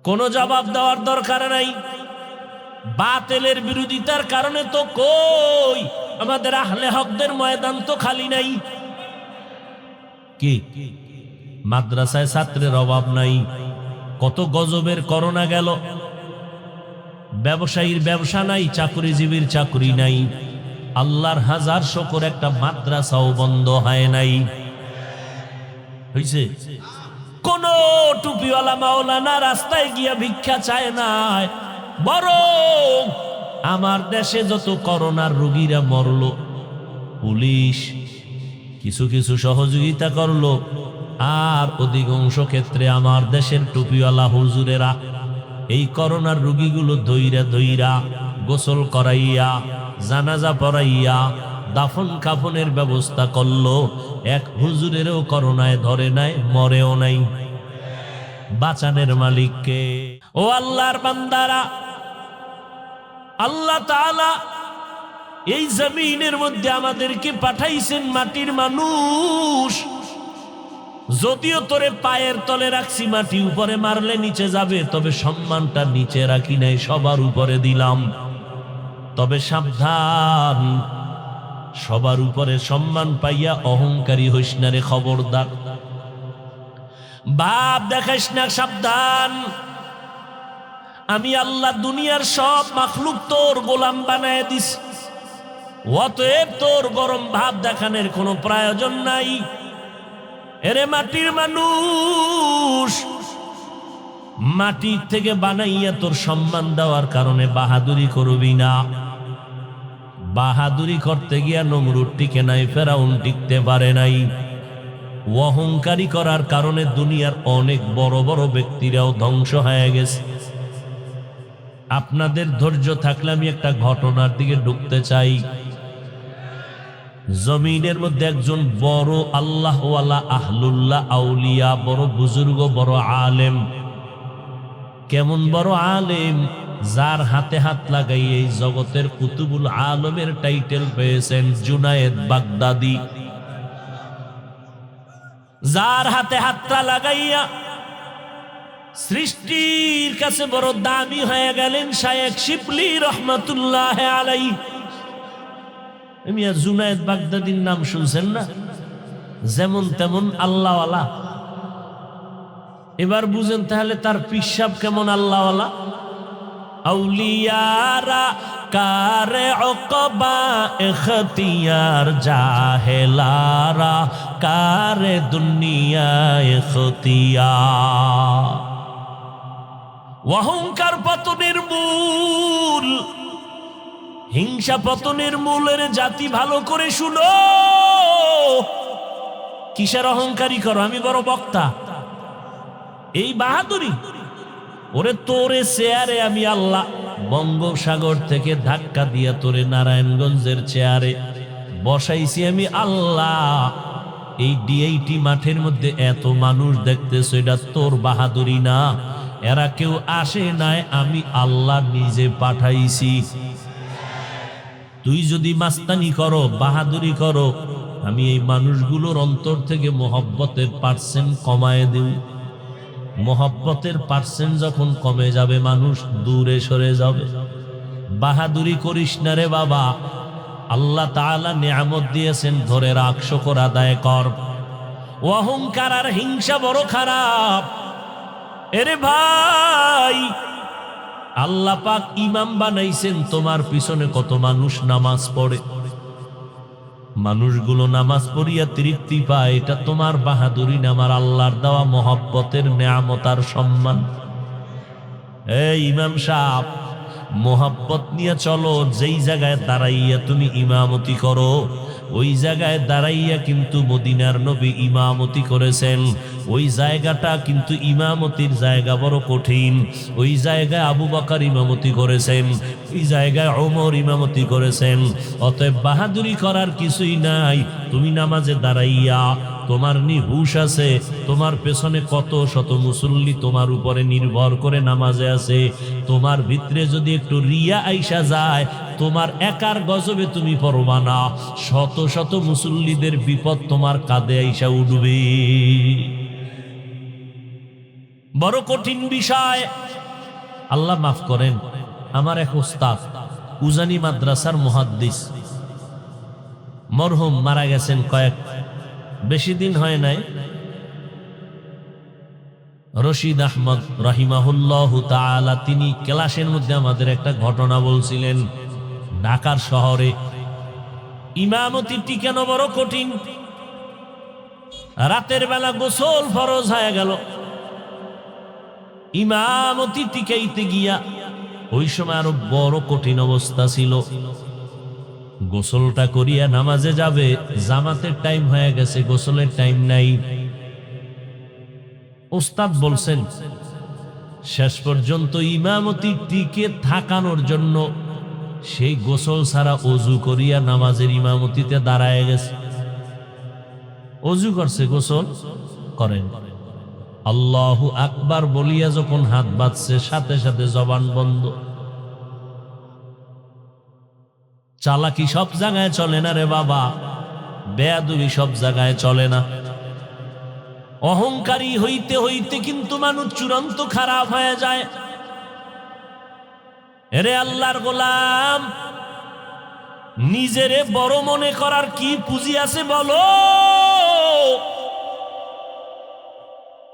কোনো জবাব দেওয়ার দরকার নাই। বাতিলের বিরোধিতার কারণে তো কই আমাদের আহলে হকদের ময়দান তো খালি নাই। কি মাদ্রাসায় ছাত্রের অভাব নাই? কত গজবের করোনা গেল, ব্যবসায়ীর ব্যবসা নাই, চাকরিজীবীর চাকরি নাই। আল্লাহর হাজার শুকর, একটা মাদ্রাসাও বন্ধ হয় নাই। হইছে? কোন টুপিওয়ালা মাওলানা রাস্তায় গিয়া ভিক্ষা চায় না, বরং আমার দেশে যত করোনার রোগীরা মরল, পুলিশ কিছু কিছু সহযোগিতা করলো, আর অধিকাংশ ক্ষেত্রে আমার দেশের টুপিওয়ালা হুজুরেরা এই করোনার রোগীগুলো ধইরা ধইরা গোসল করাইয়া, জানাজা পড়াইয়া, দাফন কাফনের ব্যবস্থা করলো। এক হুজুরেরও করোনায় ধরে নাই, মরেও নাই। বাঁচানের মালিককে। ও আল্লাহর বান্দারা, আল্লাহ তাআলা এই জমিনের মধ্যে আমাদেরকে পাঠাইছেন মাটির মানুষ। যদিও তোরে পায়ের তলে রাখছি, মাটি উপরে মারলে নিচে যাবে, তবে সম্মানটা নিচে রাখি নাই, সবার উপরে দিলাম। তবে সাবধান, সবার উপরে সম্মান পাইয়া অহংকারী হইস না রে, খবরদার। ভাব দেখাইস না, সাবধান। আমি আল্লাহ দুনিয়ার সব মাখলুক তোর গোলাম বানায় দিস, অতএব তোর গরম ভাব দেখানোর কোনো প্রয়োজন নাই। এরে মাটির মানুষ, মাটির থেকে বানাইয়া তোর সম্মান দেওয়ার কারণে বাহাদুরি করবি না। বাহাদুরি করতে গিয়া নমরুদ টিকে নাই, ফেরাউন টিকতে পারে নাই। অহংকারী করার কারণে দুনিয়ার অনেক বড় বড় ব্যক্তিরাও ধ্বংস হয়ে গেছে। আপনাদের ধৈর্য থাকলে আমি একটা ঘটনার দিকে ঢুকতে চাই। জমিনের মধ্যে একজন বড় আল্লাহওয়ালা, আহলুল্লাহ, আউলিয়া, বড় বুজুর্গ, বড় আলেম। কেমন বড় আলেম? যার হাতে হাত লাগাই এই জগতের কুতুবুল আলমের টাইটেল পেয়েছেন জুনায়েদ বাগদাদি। যার হাতে হাতটা লাগাইয়া সৃষ্টির কাছে বড় দামি হয়ে গেলেন শায়েখ শিবলি রহমাতুল্লাহ আলাইহি। জুনায়েদ বাগদাদির নাম শুনছেন না? যেমন তেমন আল্লাহওয়ালা। এবার বুঝেন তাহলে তার পিসাব কেমন আল্লাহওয়ালা। আউলিয়ারা কারে উকবা ইখতিয়ার, জাহেলারা কারে দুনিয়া ইখতিয়ার। অহংকার পতনের মূল, হিংসা পতনের মূলের জাতি ভালো করে শুনো। কিসের অহংকারী করো? আমি বড় বক্তা, এই বাহাদুরি। ওরে তোরে চেয়ারে আমি আল্লাহ বঙ্গোপসাগর থেকে ধাক্কা দিয়া তোরে নারায়ণগঞ্জের চেয়ারে বসাইছি আমি আল্লাহ। এই ডিআইটি মাঠের মধ্যে এত মানুষ দেখতেছো, এটা তোর বাহাদুরি না, এরা কেউ আসে নাই, আমি আল্লাহ নিজে পাঠাইছি। তুই যদি মাস্তানি করো, বাহাদুরি করো, আমি এই মানুষগুলোর অন্তর থেকে মোহব্বতের পার্সেন্ট কমায় দেব। মোহব্বতের পার্সেন্ট যখন কমে যাবে, মানুষ দূরে সরে যাবে। বাহাদুরি করিস না রে বাবা, আল্লাহ তাআলা নিয়ামত দিয়েছেন, ধরে রাখ, শুকর আদায় কর। অহংকার আর হিংসা বড় খারাপ। এরে ভাই, আল্লাহ পাক ইমাম বানাইছেন, তোমার পিছনে কত মানুষ নামাজ পড়ে, মানুষগুলো নামাজ পড়িয়া তৃপ্তি পায়, এটা তোমার বাহাদুরি না, আমার আল্লাহর দেওয়া মহব্বতের নেয়ামত আর সম্মান। এই ইমাম সাহেব, মোহাব্বত নিয়ে চলো। যেই জায়গায় দাঁড়াইয়া তুমি ইমামতি করো, ওই জায়গায় দাঁড়াইয়া কিন্তু মদিনার নবী ইমামতি করেছেন। ওই জায়গাটা কিন্তু ইমামতির জায়গা বড় কঠিন। ওই জায়গায় আবু বকর ইমামতি করেছেন, ওই জায়গায় ওমর ইমামতি করেছেন। অতএব বাহাদুরি করার কিছুই নাই। তুমি নামাজে দাঁড়াইয়া, তোমার হুশ আছে, তোমার পেছনে কত শত মুসল্লি তোমার উপরে নির্ভর করে নামাজে আছে। তোমার ভিতরে যদি একটু রিয়া আইসা যায়, তোমার একার গজবে তুমি পড়বা না, শত শত মুসল্লিদের বিপদ তোমার কাঁধে আইসা উঠবে। বড় কঠিন বিষয়। আল্লাহ মাফ করেন, আমার এক ওস্তাদ উজানি মাদ্রাসার মুহাদ্দিস মরহুম মারা গেছেন, বেশি দিন হয় নাই। রশিদ আহমদ রাহিমাহুল্লাহু তাআলা, তিনি ক্লাসের মধ্যে আমাদের একটা ঘটনা বলছিলেন। ঢাকার শহরে ইমামতিটি কেন বড় কঠিন। রাতের বেলা গোসল ফরজ হয়ে গেল, ইমামতি টিকাইতে গিয়া ওই সময় আরো বড় কঠিন অবস্থা ছিল। গোসলটা করিয়া নামাজে যাবে, জামাতের টাইম হয়ে গেছে, গোসলের টাইম নাই। ওস্তাদ বলছেন, শেষ পর্যন্ত ইমামতি টিকে থাকানোর জন্য সেই গোসল ছাড়া অজু করিয়া নামাজের ইমামতিতে দাঁড়ায় গেছে। অজু করছে, গোসল করেন, আল্লাহু আকবার বলিয়া যখন হাত বাঁধছে, সাথে সাথে জবান বন্ধ। চালাকি সব জায়গায় চলে না রে বাবা, বেয়াদবি সব জায়গায় চলে না। অহংকারী হইতে হইতে কিন্তু মানুষ চূড়ান্ত খারাপ হয়ে যায়। এরে আল্লাহর গোলাম, নিজেরে বড় মনে করার কি পুঁজি আছে বলো?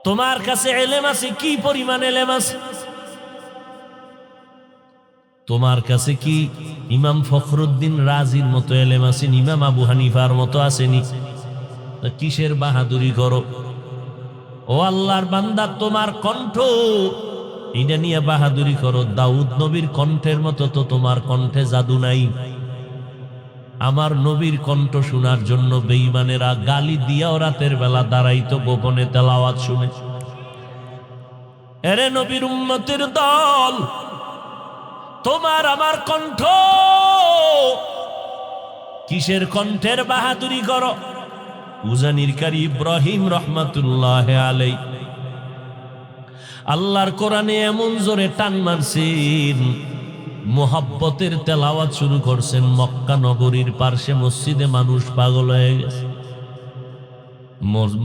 তোমার কাছে এলেম আছে, কি পরিমাণ এলেম আছে? তোমার কাছে কি ইমাম ফখরুদ্দিন রাজির মতো এলেম আছেন? ইমাম আবু হানিফার মতো আসেনি? কিসের বাহাদুরি করো? ও আল্লাহর বান্দা, তোমার কণ্ঠ এটা নিয়ে বাহাদুরি করো। দাউদ নবীর কণ্ঠের মতো তো তোমার কণ্ঠে জাদু নাই। আমার নবীর কণ্ঠ শোনার জন্য বেঈমানেরা গালি দিয়াও রাতের বেলা দাঁড়াইতো গোপনে তেলাওয়াত শুনে। এরে নবীর উম্মতের দল, তোমার আমার কণ্ঠ, কিসের কণ্ঠের বাহাদুরি করো? উজানির কারি ইব্রাহিম রহমাতুল্লাহ আলাই আল্লাহর কোরআনে এমন জোরে টান মারছেন, মোহাব্বতের তেলাওয়াত শুরু করছেন। মক্কা নগরীর পার্শ্বে মসজিদে মানুষ পাগল হয়ে গেছে।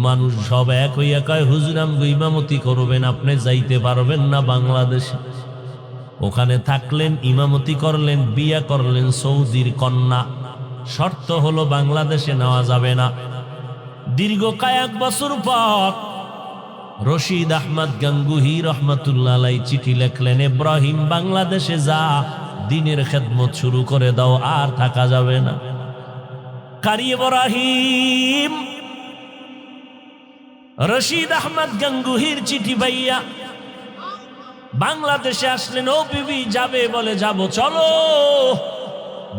মানুষ সব এক হইয়া কয়, হুজুর আমগো ইমামতি করবেন, আপনি যাইতে পারবেন না বাংলাদেশে। ওখানে থাকলেন, ইমামতি করলেন, বিয়া করলেন সৌদির কন্যা। শর্ত হলো বাংলাদেশে নেওয়া যাবে না। দীর্ঘ কয়েক বছর পর রশিদ আহমদ গাঙ্গুহি রহমতুল্লাহ আলাই চিঠি লিখলেন, ইব্রাহিম বাংলাদেশে যা, দিনের খেদমত শুরু করে দাও, আর থাকা যাবে না। কারি ইব্রাহিম রশিদ আহমদ গাঙ্গুহির চিঠি পাইয়া বাংলাদেশে আসলেন। ও বিবি যাবে? বলে যাব। চলো।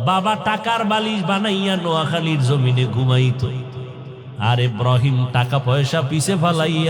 বাবা টাকার বালিশ বানাইয়া নোয়াখালীর জমিনে ঘুমাইতো, আর ইব্রাহিম টাকা পয়সা পিছে ফালাইয়া